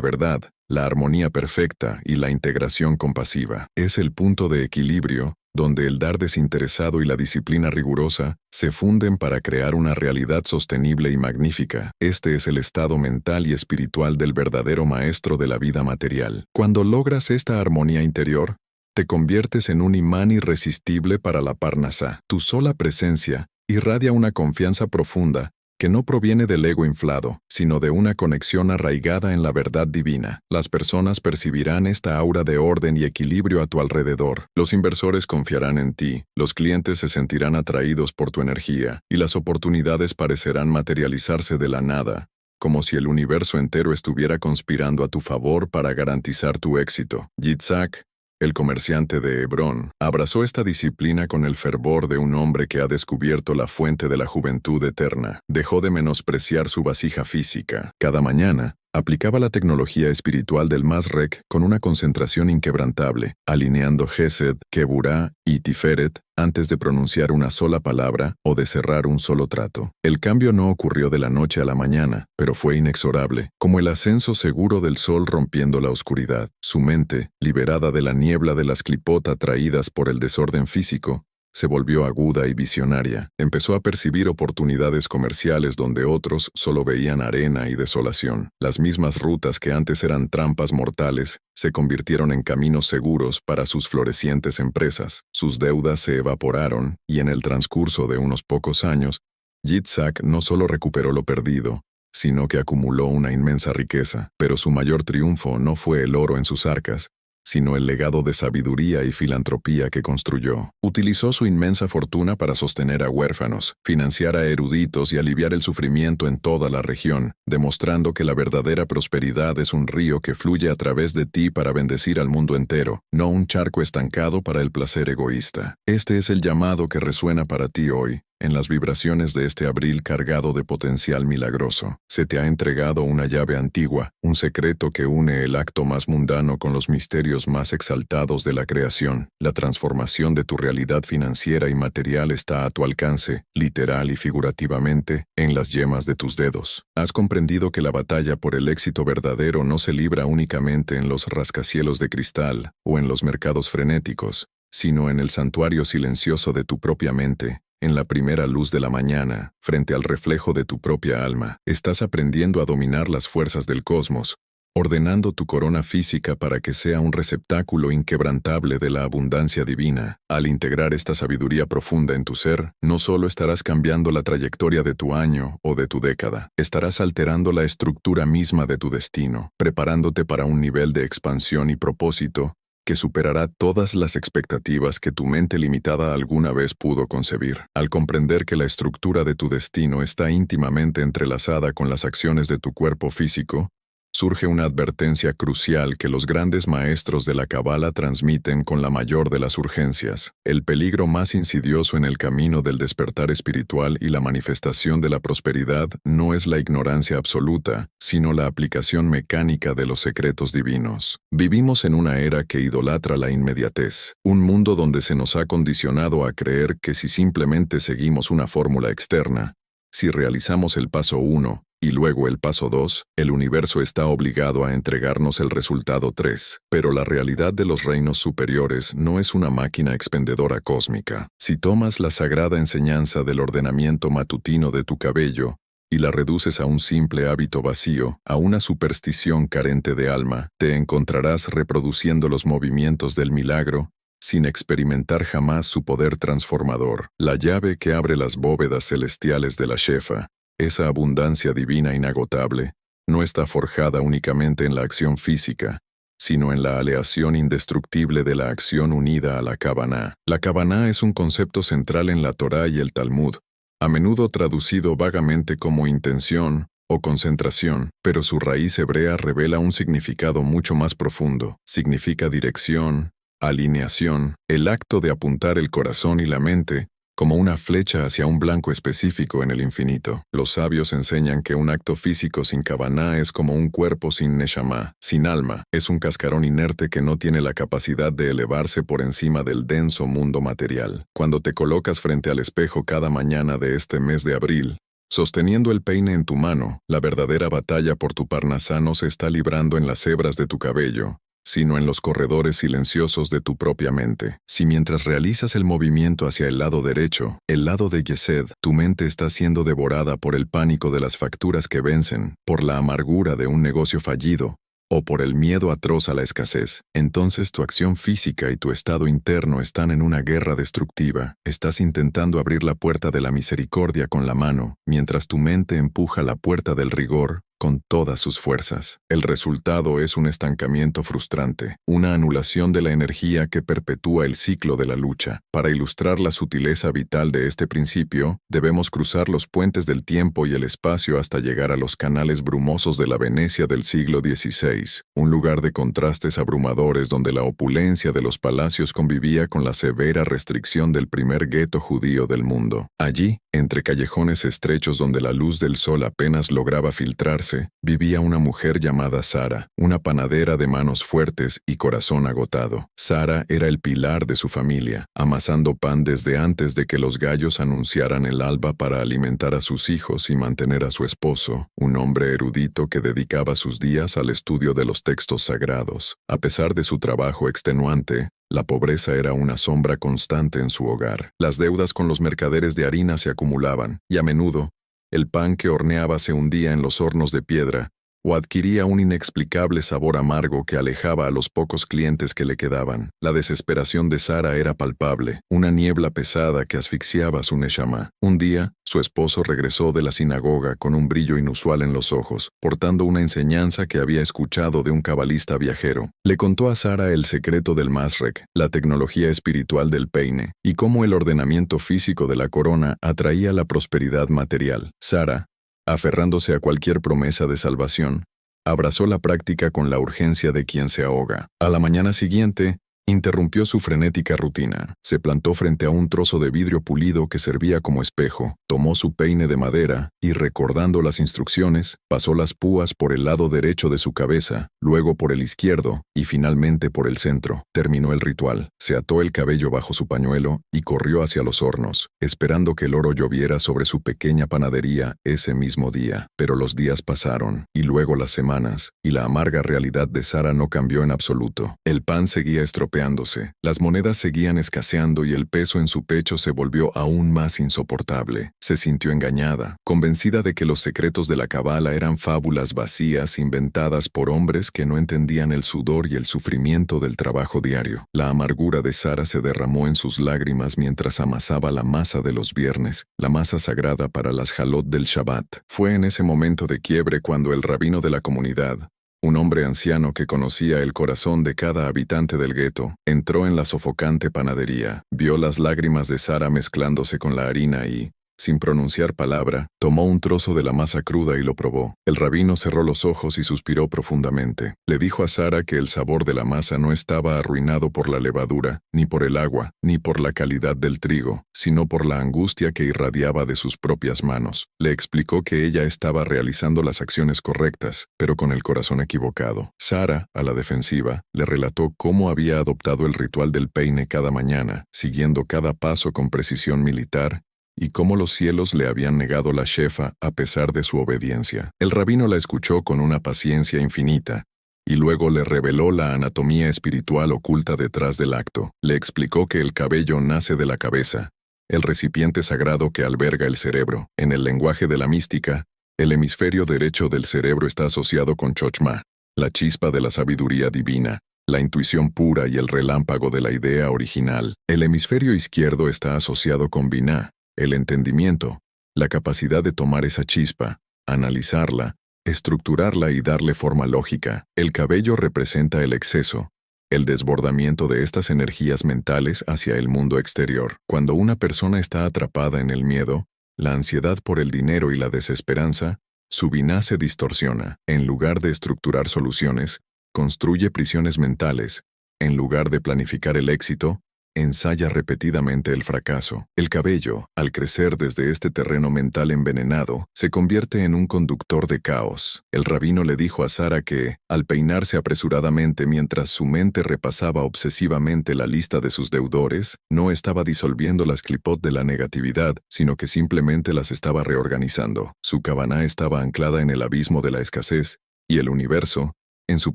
verdad, la armonía perfecta y la integración compasiva. Es el punto de equilibrio donde el dar desinteresado y la disciplina rigurosa se funden para crear una realidad sostenible y magnífica. Este es el estado mental y espiritual del verdadero maestro de la vida material. Cuando logras esta armonía interior, te conviertes en un imán irresistible para la Parnasá. Tu sola presencia irradia una confianza profunda que no proviene del ego inflado, sino de una conexión arraigada en la verdad divina. Las personas percibirán esta aura de orden y equilibrio a tu alrededor. Los inversores confiarán en ti, los clientes se sentirán atraídos por tu energía, y las oportunidades parecerán materializarse de la nada, como si el universo entero estuviera conspirando a tu favor para garantizar tu éxito. Yitzhak, el comerciante de Hebrón, abrazó esta disciplina con el fervor de un hombre que ha descubierto la fuente de la juventud eterna. Dejó de menospreciar su vasija física. Cada mañana, aplicaba la tecnología espiritual del Masrek con una concentración inquebrantable, alineando Gesed, Geburá y Tiferet antes de pronunciar una sola palabra o de cerrar un solo trato. El cambio no ocurrió de la noche a la mañana, pero fue inexorable, como el ascenso seguro del sol rompiendo la oscuridad. Su mente, liberada de la niebla de las clipot atraídas por el desorden físico, se volvió aguda y visionaria. Empezó a percibir oportunidades comerciales donde otros solo veían arena y desolación. Las mismas rutas que antes eran trampas mortales se convirtieron en caminos seguros para sus florecientes empresas. Sus deudas se evaporaron y en el transcurso de unos pocos años, Yitzhak no solo recuperó lo perdido, sino que acumuló una inmensa riqueza. Pero su mayor triunfo no fue el oro en sus arcas, sino el legado de sabiduría y filantropía que construyó. Utilizó su inmensa fortuna para sostener a huérfanos, financiar a eruditos y aliviar el sufrimiento en toda la región, demostrando que la verdadera prosperidad es un río que fluye a través de ti para bendecir al mundo entero, no un charco estancado para el placer egoísta. Este es el llamado que resuena para ti hoy, en las vibraciones de este abril cargado de potencial milagroso. Se te ha entregado una llave antigua, un secreto que une el acto más mundano con los misterios más exaltados de la creación. La transformación de tu realidad financiera y material está a tu alcance, literal y figurativamente, en las yemas de tus dedos. Has comprendido que la batalla por el éxito verdadero no se libra únicamente en los rascacielos de cristal o en los mercados frenéticos, sino en el santuario silencioso de tu propia mente, en la primera luz de la mañana, frente al reflejo de tu propia alma. Estás aprendiendo a dominar las fuerzas del cosmos, ordenando tu corona física para que sea un receptáculo inquebrantable de la abundancia divina. Al integrar esta sabiduría profunda en tu ser, no solo estarás cambiando la trayectoria de tu año o de tu década, estarás alterando la estructura misma de tu destino, preparándote para un nivel de expansión y propósito que superará todas las expectativas que tu mente limitada alguna vez pudo concebir. Al comprender que la estructura de tu destino está íntimamente entrelazada con las acciones de tu cuerpo físico, surge una advertencia crucial que los grandes maestros de la Cábala transmiten con la mayor de las urgencias. El peligro más insidioso en el camino del despertar espiritual y la manifestación de la prosperidad no es la ignorancia absoluta, sino la aplicación mecánica de los secretos divinos. Vivimos en una era que idolatra la inmediatez, un mundo donde se nos ha condicionado a creer que si simplemente seguimos una fórmula externa, si realizamos el paso 1, y luego el paso 2, el universo está obligado a entregarnos el resultado 3. Pero la realidad de los reinos superiores no es una máquina expendedora cósmica. Si tomas la sagrada enseñanza del ordenamiento matutino de tu cabello y la reduces a un simple hábito vacío, a una superstición carente de alma, te encontrarás reproduciendo los movimientos del milagro, sin experimentar jamás su poder transformador. La llave que abre las bóvedas celestiales de la Shefa, esa abundancia divina inagotable, no está forjada únicamente en la acción física, sino en la aleación indestructible de la acción unida a la Kavaná. La Kavaná es un concepto central en la Torá y el Talmud, a menudo traducido vagamente como intención o concentración, pero su raíz hebrea revela un significado mucho más profundo. Significa dirección, alineación, el acto de apuntar el corazón y la mente como una flecha hacia un blanco específico en el infinito. Los sabios enseñan que un acto físico sin Kavaná es como un cuerpo sin Neshama, sin alma. Es un cascarón inerte que no tiene la capacidad de elevarse por encima del denso mundo material. Cuando te colocas frente al espejo cada mañana de este mes de abril, sosteniendo el peine en tu mano, la verdadera batalla por tu parnasá no se está librando en las hebras de tu cabello, sino en los corredores silenciosos de tu propia mente. Si mientras realizas el movimiento hacia el lado derecho, el lado de Yesed, tu mente está siendo devorada por el pánico de las facturas que vencen, por la amargura de un negocio fallido, o por el miedo atroz a la escasez, entonces tu acción física y tu estado interno están en una guerra destructiva. Estás intentando abrir la puerta de la misericordia con la mano, mientras tu mente empuja la puerta del rigor con todas sus fuerzas. El resultado es un estancamiento frustrante, una anulación de la energía que perpetúa el ciclo de la lucha. Para ilustrar la sutileza vital de este principio, debemos cruzar los puentes del tiempo y el espacio hasta llegar a los canales brumosos de la Venecia del siglo XVI, un lugar de contrastes abrumadores donde la opulencia de los palacios convivía con la severa restricción del primer gueto judío del mundo. Allí, entre callejones estrechos donde la luz del sol apenas lograba filtrarse, vivía una mujer llamada Sara, una panadera de manos fuertes y corazón agotado. Sara era el pilar de su familia, amasando pan desde antes de que los gallos anunciaran el alba para alimentar a sus hijos y mantener a su esposo, un hombre erudito que dedicaba sus días al estudio de los textos sagrados. A pesar de su trabajo extenuante, la pobreza era una sombra constante en su hogar. Las deudas con los mercaderes de harina se acumulaban, y a menudo, el pan que horneaba se hundía en los hornos de piedra, o adquiría un inexplicable sabor amargo que alejaba a los pocos clientes que le quedaban. La desesperación de Sara era palpable, una niebla pesada que asfixiaba su neshama. Un día, su esposo regresó de la sinagoga con un brillo inusual en los ojos, portando una enseñanza que había escuchado de un cabalista viajero. Le contó a Sara el secreto del Masrek, la tecnología espiritual del peine, y cómo el ordenamiento físico de la corona atraía la prosperidad material. Sara, aferrándose a cualquier promesa de salvación, abrazó la práctica con la urgencia de quien se ahoga. A la mañana siguiente, interrumpió su frenética rutina. Se plantó frente a un trozo de vidrio pulido que servía como espejo, tomó su peine de madera y, recordando las instrucciones, pasó las púas por el lado derecho de su cabeza, luego por el izquierdo y finalmente por el centro. Terminó el ritual, se ató el cabello bajo su pañuelo y corrió hacia los hornos, esperando que el oro lloviera sobre su pequeña panadería ese mismo día. Pero los días pasaron, y luego las semanas, y la amarga realidad de Sara no cambió en absoluto. El pan seguía estropeado golpeándose. Las monedas seguían escaseando y el peso en su pecho se volvió aún más insoportable. Se sintió engañada, convencida de que los secretos de la cábala eran fábulas vacías inventadas por hombres que no entendían el sudor y el sufrimiento del trabajo diario. La amargura de Sara se derramó en sus lágrimas mientras amasaba la masa de los viernes, la masa sagrada para las jalot del Shabbat. Fue en ese momento de quiebre cuando el rabino de la comunidad, un hombre anciano que conocía el corazón de cada habitante del gueto, entró en la sofocante panadería, vio las lágrimas de Sara mezclándose con la harina y, sin pronunciar palabra, tomó un trozo de la masa cruda y lo probó. El rabino cerró los ojos y suspiró profundamente. Le dijo a Sara que el sabor de la masa no estaba arruinado por la levadura, ni por el agua, ni por la calidad del trigo, sino por la angustia que irradiaba de sus propias manos. Le explicó que ella estaba realizando las acciones correctas, pero con el corazón equivocado. Sara, a la defensiva, le relató cómo había adoptado el ritual del peine cada mañana, siguiendo cada paso con precisión militar, y cómo los cielos le habían negado la shefa a pesar de su obediencia. El rabino la escuchó con una paciencia infinita, y luego le reveló la anatomía espiritual oculta detrás del acto. Le explicó que el cabello nace de la cabeza, el recipiente sagrado que alberga el cerebro. En el lenguaje de la mística, el hemisferio derecho del cerebro está asociado con Chochma, la chispa de la sabiduría divina, la intuición pura y el relámpago de la idea original. El hemisferio izquierdo está asociado con Binah, el entendimiento, la capacidad de tomar esa chispa, analizarla, estructurarla y darle forma lógica. El cabello representa el exceso, el desbordamiento de estas energías mentales hacia el mundo exterior. Cuando una persona está atrapada en el miedo, la ansiedad por el dinero y la desesperanza, su binah se distorsiona. En lugar de estructurar soluciones, construye prisiones mentales. En lugar de planificar el éxito, ensaya repetidamente el fracaso. El cabello, al crecer desde este terreno mental envenenado, se convierte en un conductor de caos. El rabino le dijo a Sara que, al peinarse apresuradamente mientras su mente repasaba obsesivamente la lista de sus deudores, no estaba disolviendo las clipot de la negatividad, sino que simplemente las estaba reorganizando. Su cabaná estaba anclada en el abismo de la escasez, y el universo, en su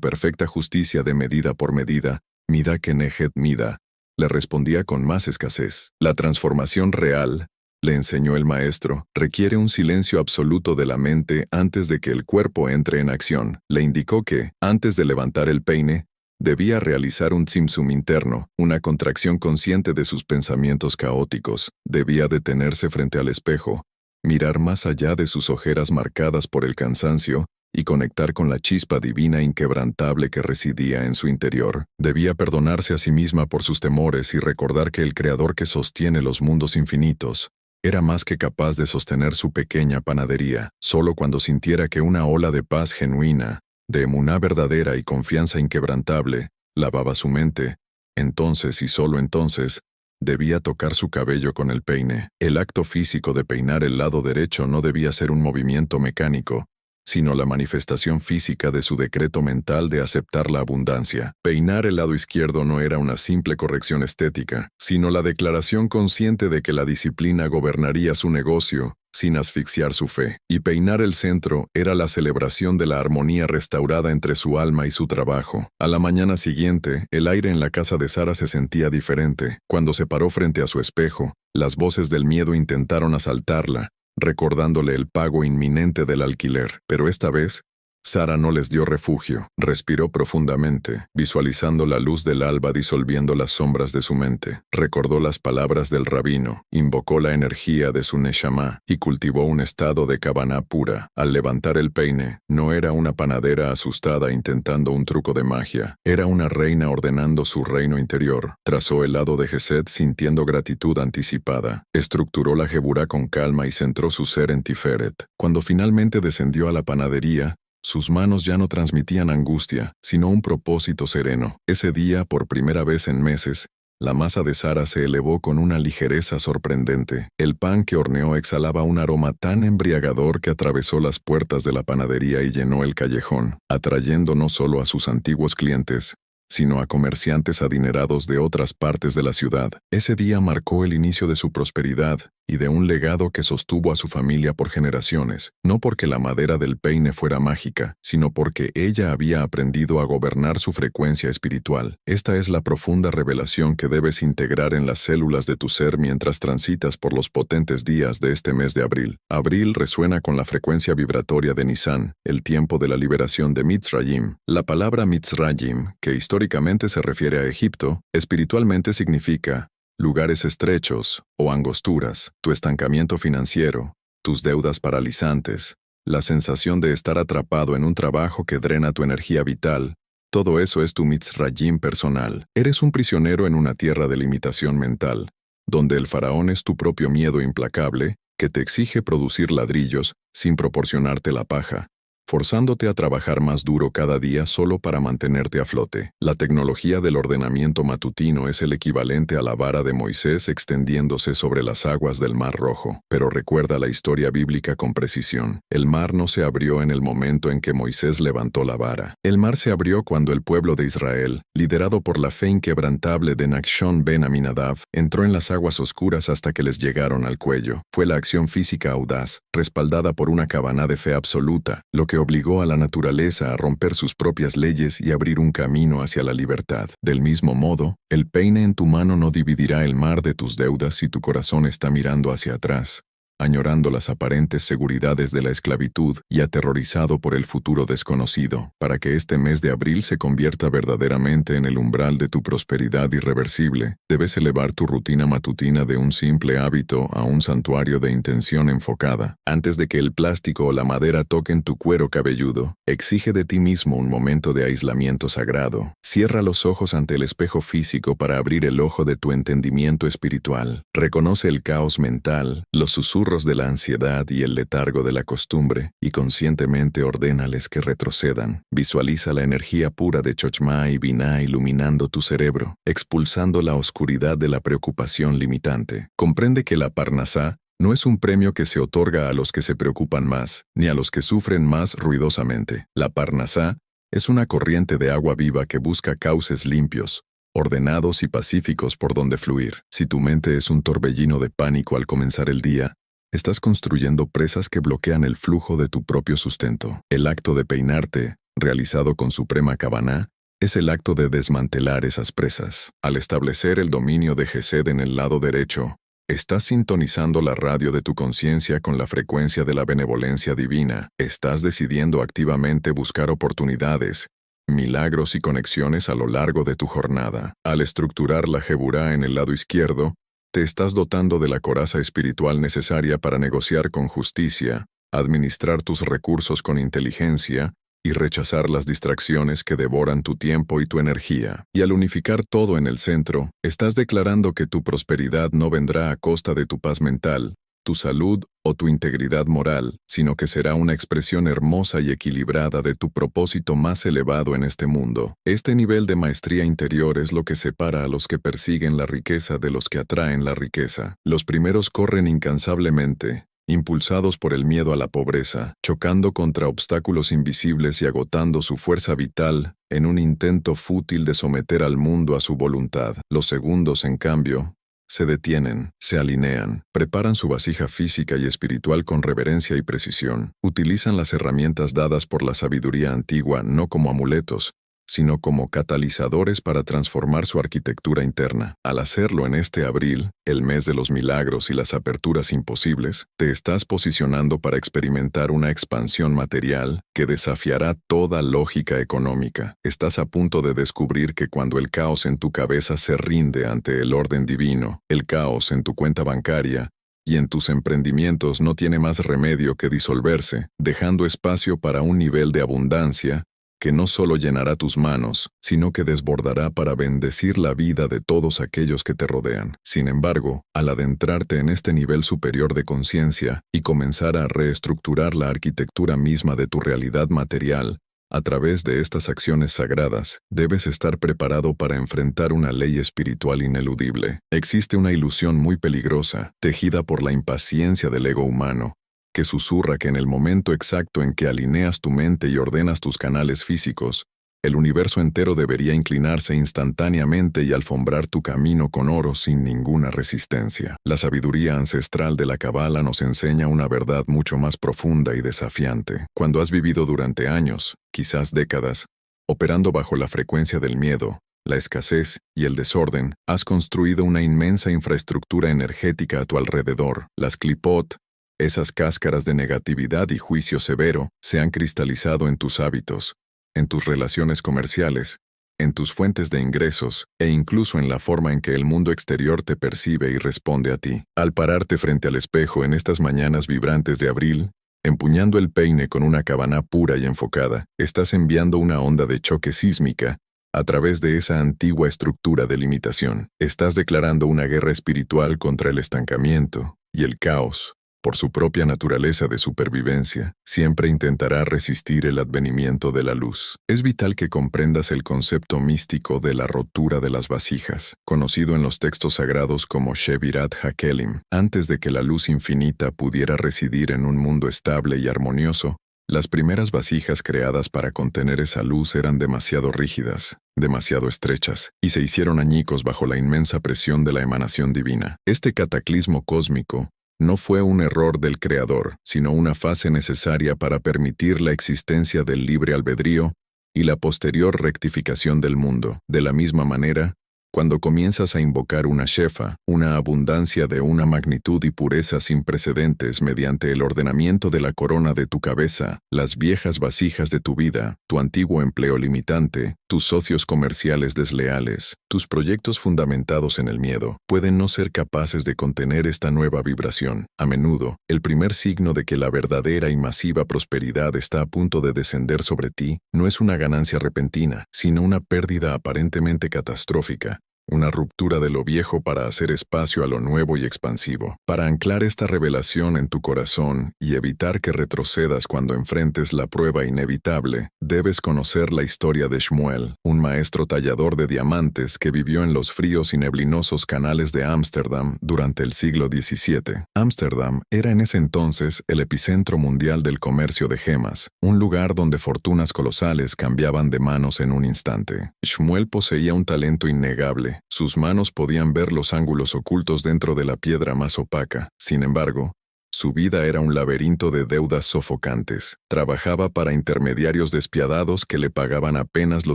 perfecta justicia de medida por medida, mida kenehet mida, le respondía con más escasez. La transformación real, le enseñó el maestro, requiere un silencio absoluto de la mente antes de que el cuerpo entre en acción. Le indicó que, antes de levantar el peine, debía realizar un tzimtzum interno, una contracción consciente de sus pensamientos caóticos. Debía detenerse frente al espejo, mirar más allá de sus ojeras marcadas por el cansancio, y conectar con la chispa divina inquebrantable que residía en su interior. Debía perdonarse a sí misma por sus temores y recordar que el Creador que sostiene los mundos infinitos era más que capaz de sostener su pequeña panadería. Solo cuando sintiera que una ola de paz genuina, de emuná verdadera y confianza inquebrantable, lavaba su mente, entonces y solo entonces, debía tocar su cabello con el peine. El acto físico de peinar el lado derecho no debía ser un movimiento mecánico, sino la manifestación física de su decreto mental de aceptar la abundancia. Peinar el lado izquierdo no era una simple corrección estética, sino la declaración consciente de que la disciplina gobernaría su negocio, sin asfixiar su fe. Y peinar el centro era la celebración de la armonía restaurada entre su alma y su trabajo. A la mañana siguiente, el aire en la casa de Sara se sentía diferente. Cuando se paró frente a su espejo, las voces del miedo intentaron asaltarla, recordándole el pago inminente del alquiler. Pero esta vez, Sara no les dio refugio. Respiró profundamente, visualizando la luz del alba disolviendo las sombras de su mente. Recordó las palabras del rabino, invocó la energía de su neshama y cultivó un estado de cabaná pura. Al levantar el peine, no era una panadera asustada intentando un truco de magia. Era una reina ordenando su reino interior. Trazó el lado de Gesed sintiendo gratitud anticipada. Estructuró la Geburá con calma y centró su ser en Tiferet. Cuando finalmente descendió a la panadería, sus manos ya no transmitían angustia, sino un propósito sereno. Ese día, por primera vez en meses, la masa de Sara se elevó con una ligereza sorprendente. El pan que horneó exhalaba un aroma tan embriagador que atravesó las puertas de la panadería y llenó el callejón, atrayendo no solo a sus antiguos clientes, sino a comerciantes adinerados de otras partes de la ciudad. Ese día marcó el inicio de su prosperidad, y de un legado que sostuvo a su familia por generaciones, no porque la madera del peine fuera mágica, sino porque ella había aprendido a gobernar su frecuencia espiritual. Esta es la profunda revelación que debes integrar en las células de tu ser mientras transitas por los potentes días de este mes de abril. Abril resuena con la frecuencia vibratoria de Nisan, el tiempo de la liberación de Mitzrayim. La palabra Mitzrayim, que históricamente se refiere a Egipto, espiritualmente significa lugares estrechos o angosturas, tu estancamiento financiero, tus deudas paralizantes, la sensación de estar atrapado en un trabajo que drena tu energía vital. Todo eso es tu Mitzrayim personal. Eres un prisionero en una tierra de limitación mental, donde el faraón es tu propio miedo implacable, que te exige producir ladrillos sin proporcionarte la paja, forzándote a trabajar más duro cada día solo para mantenerte a flote. La tecnología del ordenamiento matutino es el equivalente a la vara de Moisés extendiéndose sobre las aguas del Mar Rojo. Pero recuerda la historia bíblica con precisión. El mar no se abrió en el momento en que Moisés levantó la vara. El mar se abrió cuando el pueblo de Israel, liderado por la fe inquebrantable de Nachshon ben Aminadab, entró en las aguas oscuras hasta que les llegaron al cuello. Fue la acción física audaz, respaldada por una cabana de fe absoluta, lo que obligó a la naturaleza a romper sus propias leyes y abrir un camino hacia la libertad. Del mismo modo, el peine en tu mano no dividirá el mar de tus deudas si tu corazón está mirando hacia atrás, añorando las aparentes seguridades de la esclavitud y aterrorizado por el futuro desconocido. Para que este mes de abril se convierta verdaderamente en el umbral de tu prosperidad irreversible, debes elevar tu rutina matutina de un simple hábito a un santuario de intención enfocada. Antes de que el plástico o la madera toquen tu cuero cabelludo, exige de ti mismo un momento de aislamiento sagrado. Cierra los ojos ante el espejo físico para abrir el ojo de tu entendimiento espiritual. Reconoce el caos mental, los susurros de la ansiedad y el letargo de la costumbre, y conscientemente ordénales que retrocedan. Visualiza la energía pura de Chochmah y Binah iluminando tu cerebro, expulsando la oscuridad de la preocupación limitante. Comprende que la Parnasá no es un premio que se otorga a los que se preocupan más, ni a los que sufren más ruidosamente. La Parnasá es una corriente de agua viva que busca cauces limpios, ordenados y pacíficos por donde fluir. Si tu mente es un torbellino de pánico al comenzar el día, estás construyendo presas que bloquean el flujo de tu propio sustento. El acto de peinarte, realizado con suprema Kavaná, es el acto de desmantelar esas presas. Al establecer el dominio de Gesed en el lado derecho, estás sintonizando la radio de tu conciencia con la frecuencia de la benevolencia divina. Estás decidiendo activamente buscar oportunidades, milagros y conexiones a lo largo de tu jornada. Al estructurar la Geburá en el lado izquierdo, te estás dotando de la coraza espiritual necesaria para negociar con justicia, administrar tus recursos con inteligencia y rechazar las distracciones que devoran tu tiempo y tu energía. Y al unificar todo en el centro, estás declarando que tu prosperidad no vendrá a costa de tu paz mental, tu salud o tu integridad moral, sino que será una expresión hermosa y equilibrada de tu propósito más elevado en este mundo. Este nivel de maestría interior es lo que separa a los que persiguen la riqueza de los que atraen la riqueza. Los primeros corren incansablemente, impulsados por el miedo a la pobreza, chocando contra obstáculos invisibles y agotando su fuerza vital en un intento fútil de someter al mundo a su voluntad. Los segundos, en cambio, se detienen, se alinean, preparan su vasija física y espiritual con reverencia y precisión. Utilizan las herramientas dadas por la sabiduría antigua no como amuletos, sino como catalizadores para transformar su arquitectura interna. Al hacerlo en este abril, el mes de los milagros y las aperturas imposibles, te estás posicionando para experimentar una expansión material que desafiará toda lógica económica. Estás a punto de descubrir que cuando el caos en tu cabeza se rinde ante el orden divino, el caos en tu cuenta bancaria y en tus emprendimientos no tiene más remedio que disolverse, dejando espacio para un nivel de abundancia que no solo llenará tus manos, sino que desbordará para bendecir la vida de todos aquellos que te rodean. Sin embargo, al adentrarte en este nivel superior de conciencia y comenzar a reestructurar la arquitectura misma de tu realidad material, a través de estas acciones sagradas, debes estar preparado para enfrentar una ley espiritual ineludible. Existe una ilusión muy peligrosa, tejida por la impaciencia del ego humano, que susurra que en el momento exacto en que alineas tu mente y ordenas tus canales físicos, El universo entero debería inclinarse instantáneamente y alfombrar tu camino con oro sin ninguna resistencia. La sabiduría ancestral de la Cábala nos enseña una verdad mucho más profunda y desafiante. Cuando has vivido durante años, quizás décadas, operando bajo la frecuencia del miedo, la escasez y el desorden, has construido una inmensa infraestructura energética a tu alrededor. Las clipot, esas cáscaras de negatividad y juicio severo, se han cristalizado en tus hábitos, en tus relaciones comerciales, en tus fuentes de ingresos e incluso en la forma en que el mundo exterior te percibe y responde a ti. Al pararte frente al espejo en estas mañanas vibrantes de abril, empuñando el peine con una cabana pura y enfocada, estás enviando una onda de choque sísmica a través de esa antigua estructura de limitación. Estás declarando una guerra espiritual contra el estancamiento y el caos. Por su propia naturaleza de supervivencia, siempre intentará resistir el advenimiento de la luz. Es vital que comprendas el concepto místico de la rotura de las vasijas, conocido en los textos sagrados como Shevirat HaKelim. Antes de que la luz infinita pudiera residir en un mundo estable y armonioso, las primeras vasijas creadas para contener esa luz eran demasiado rígidas, demasiado estrechas, y se hicieron añicos bajo la inmensa presión de la emanación divina. Este cataclismo cósmico no fue un error del Creador, sino una fase necesaria para permitir la existencia del libre albedrío y la posterior rectificación del mundo. De la misma manera, cuando comienzas a invocar una shefa, una abundancia de una magnitud y pureza sin precedentes mediante el ordenamiento de la corona de tu cabeza, las viejas vasijas de tu vida, tu antiguo empleo limitante, tus socios comerciales desleales, tus proyectos fundamentados en el miedo, pueden no ser capaces de contener esta nueva vibración. A menudo, el primer signo de que la verdadera y masiva prosperidad está a punto de descender sobre ti no es una ganancia repentina, sino una pérdida aparentemente catastrófica. Una ruptura de lo viejo para hacer espacio a lo nuevo y expansivo. Para anclar esta revelación en tu corazón y evitar que retrocedas cuando enfrentes la prueba inevitable, debes conocer la historia de Shmuel, un maestro tallador de diamantes que vivió en los fríos y neblinosos canales de Ámsterdam durante el siglo XVII. Ámsterdam era en ese entonces el epicentro mundial del comercio de gemas, un lugar donde fortunas colosales cambiaban de manos en un instante. Shmuel poseía un talento innegable. Sus manos podían ver los ángulos ocultos dentro de la piedra más opaca. Sin embargo, su vida era un laberinto de deudas sofocantes. Trabajaba para intermediarios despiadados que le pagaban apenas lo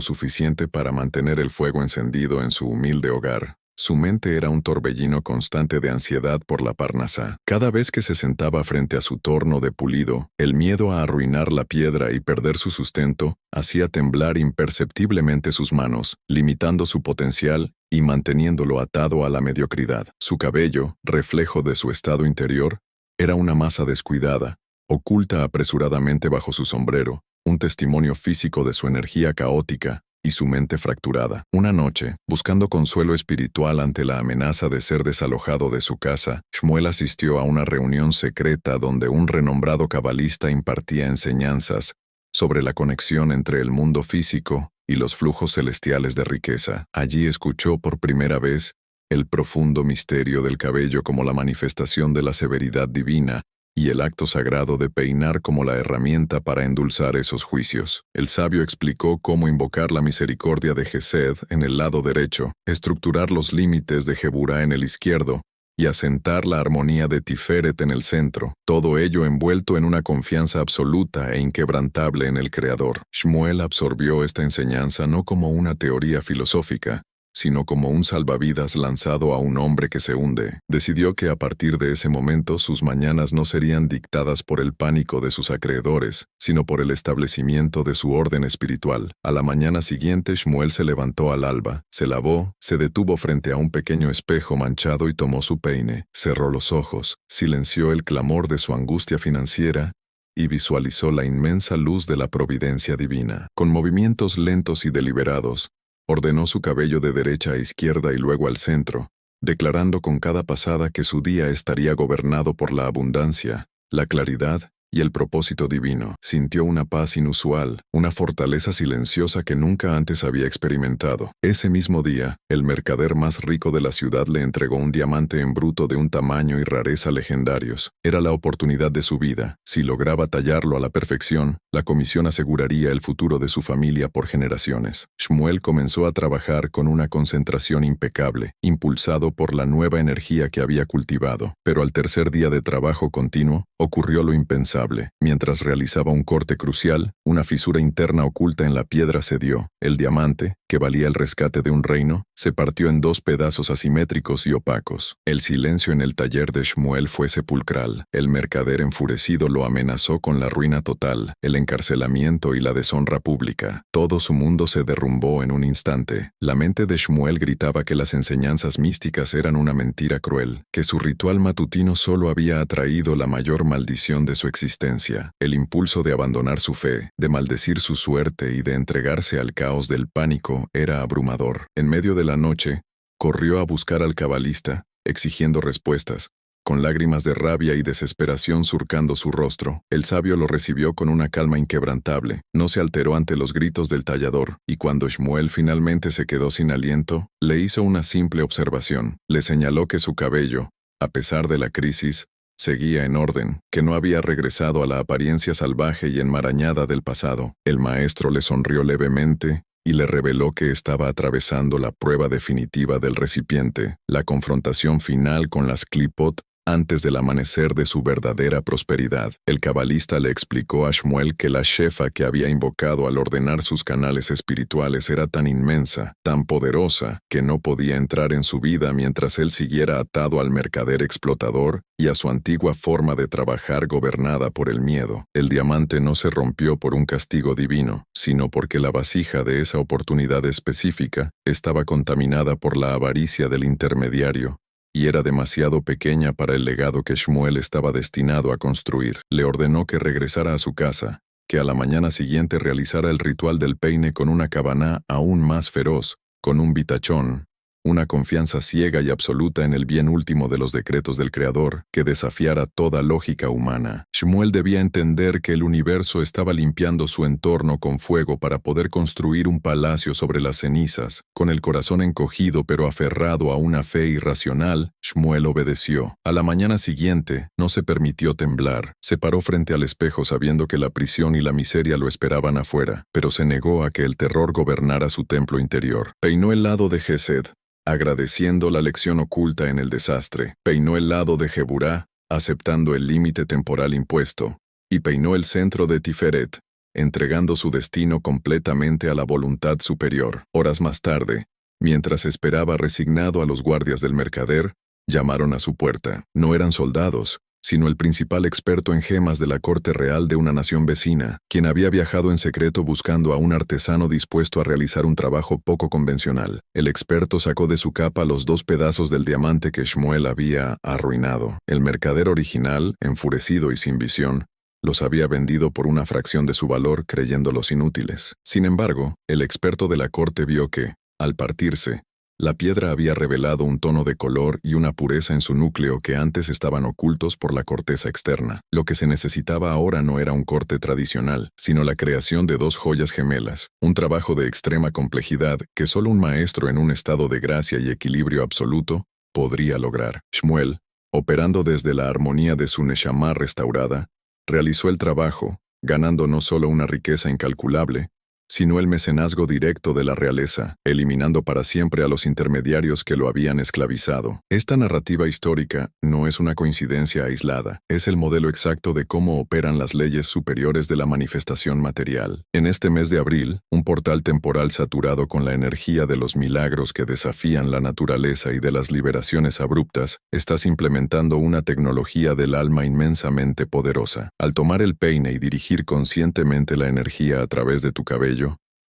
suficiente para mantener el fuego encendido en su humilde hogar. Su mente era un torbellino constante de ansiedad por la Parnasá. Cada vez que se sentaba frente a su torno de pulido, el miedo a arruinar la piedra y perder su sustento hacía temblar imperceptiblemente sus manos, limitando su potencial y manteniéndolo atado a la mediocridad. Su cabello, reflejo de su estado interior, era una masa descuidada, oculta apresuradamente bajo su sombrero, un testimonio físico de su energía caótica y su mente fracturada. Una noche, buscando consuelo espiritual ante la amenaza de ser desalojado de su casa, Shmuel asistió a una reunión secreta donde un renombrado cabalista impartía enseñanzas sobre la conexión entre el mundo físico y los flujos celestiales de riqueza. Allí escuchó por primera vez el profundo misterio del cabello como la manifestación de la severidad divina y el acto sagrado de peinar como la herramienta para endulzar esos juicios. El sabio explicó cómo invocar la misericordia de Gesed en el lado derecho, estructurar los límites de Geburá en el izquierdo y asentar la armonía de Tiferet en el centro, todo ello envuelto en una confianza absoluta e inquebrantable en el Creador. Shmuel absorbió esta enseñanza no como una teoría filosófica, sino como un salvavidas lanzado a un hombre que se hunde. Decidió que a partir de ese momento sus mañanas no serían dictadas por el pánico de sus acreedores, sino por el establecimiento de su orden espiritual. A la mañana siguiente Shmuel se levantó al alba, se lavó, se detuvo frente a un pequeño espejo manchado y tomó su peine, cerró los ojos, silenció el clamor de su angustia financiera y visualizó la inmensa luz de la providencia divina. Con movimientos lentos y deliberados, ordenó su cabello de derecha a izquierda y luego al centro, declarando con cada pasada que su día estaría gobernado por la abundancia, la claridad y el propósito divino. Sintió una paz inusual, una fortaleza silenciosa que nunca antes había experimentado. Ese mismo día, el mercader más rico de la ciudad le entregó un diamante en bruto de un tamaño y rareza legendarios. Era la oportunidad de su vida. Si lograba tallarlo a la perfección, la comisión aseguraría el futuro de su familia por generaciones. Shmuel comenzó a trabajar con una concentración impecable, impulsado por la nueva energía que había cultivado. Pero al tercer día de trabajo continuo, ocurrió lo impensable. Mientras realizaba un corte crucial, una fisura interna oculta en la piedra cedió. El diamante, que valía el rescate de un reino, se partió en dos pedazos asimétricos y opacos. El silencio en el taller de Shmuel fue sepulcral. El mercader enfurecido lo amenazó con la ruina total, el encarcelamiento y la deshonra pública. Todo su mundo se derrumbó en un instante. La mente de Shmuel gritaba que las enseñanzas místicas eran una mentira cruel, que su ritual matutino solo había atraído la mayor maldición de su existencia. El impulso de abandonar su fe, de maldecir su suerte y de entregarse al caos del pánico era abrumador. En medio de la noche, corrió a buscar al cabalista, exigiendo respuestas. Con lágrimas de rabia y desesperación surcando su rostro, el sabio lo recibió con una calma inquebrantable. No se alteró ante los gritos del tallador, y cuando Shmuel finalmente se quedó sin aliento, le hizo una simple observación. Le señaló que su cabello, a pesar de la crisis, seguía en orden, que no había regresado a la apariencia salvaje y enmarañada del pasado. El maestro le sonrió levemente y le reveló que estaba atravesando la prueba definitiva del recipiente, la confrontación final con las Klipot antes del amanecer de su verdadera prosperidad. El cabalista le explicó a Shmuel que la shefa que había invocado al ordenar sus canales espirituales era tan inmensa, tan poderosa, que no podía entrar en su vida mientras él siguiera atado al mercader explotador y a su antigua forma de trabajar gobernada por el miedo. El diamante no se rompió por un castigo divino, sino porque la vasija de esa oportunidad específica estaba contaminada por la avaricia del intermediario, y era demasiado pequeña para el legado que Shmuel estaba destinado a construir. Le ordenó que regresara a su casa, que a la mañana siguiente realizara el ritual del peine con una cabana aún más feroz, con un vitachón, una confianza ciega y absoluta en el bien último de los decretos del Creador, que desafiara toda lógica humana. Shmuel debía entender que el universo estaba limpiando su entorno con fuego para poder construir un palacio sobre las cenizas. Con el corazón encogido pero aferrado a una fe irracional, Shmuel obedeció. A la mañana siguiente, no se permitió temblar. Se paró frente al espejo sabiendo que la prisión y la miseria lo esperaban afuera, pero se negó a que el terror gobernara su templo interior. Peinó el lado de Gesed, agradeciendo la lección oculta en el desastre. Peinó el lado de Geburá, aceptando el límite temporal impuesto, y peinó el centro de Tiferet, entregando su destino completamente a la voluntad superior. Horas más tarde, mientras esperaba resignado a los guardias del mercader, llamaron a su puerta. No eran soldados, sino el principal experto en gemas de la corte real de una nación vecina, quien había viajado en secreto buscando a un artesano dispuesto a realizar un trabajo poco convencional. El experto sacó de su capa los 2 pedazos del diamante que Shmuel había arruinado. El mercader original, enfurecido y sin visión, los había vendido por una fracción de su valor creyéndolos inútiles. Sin embargo, el experto de la corte vio que, al partirse, la piedra había revelado un tono de color y una pureza en su núcleo que antes estaban ocultos por la corteza externa. Lo que se necesitaba ahora no era un corte tradicional, sino la creación de 2 joyas gemelas, un trabajo de extrema complejidad que solo un maestro en un estado de gracia y equilibrio absoluto podría lograr. Shmuel, operando desde la armonía de su neshama restaurada, realizó el trabajo, ganando no solo una riqueza incalculable, sino el mecenazgo directo de la realeza, eliminando para siempre a los intermediarios que lo habían esclavizado. Esta narrativa histórica no es una coincidencia aislada, es el modelo exacto de cómo operan las leyes superiores de la manifestación material. En este mes de abril, un portal temporal saturado con la energía de los milagros que desafían la naturaleza y de las liberaciones abruptas, estás implementando una tecnología del alma inmensamente poderosa. Al tomar el peine y dirigir conscientemente la energía a través de tu cabello,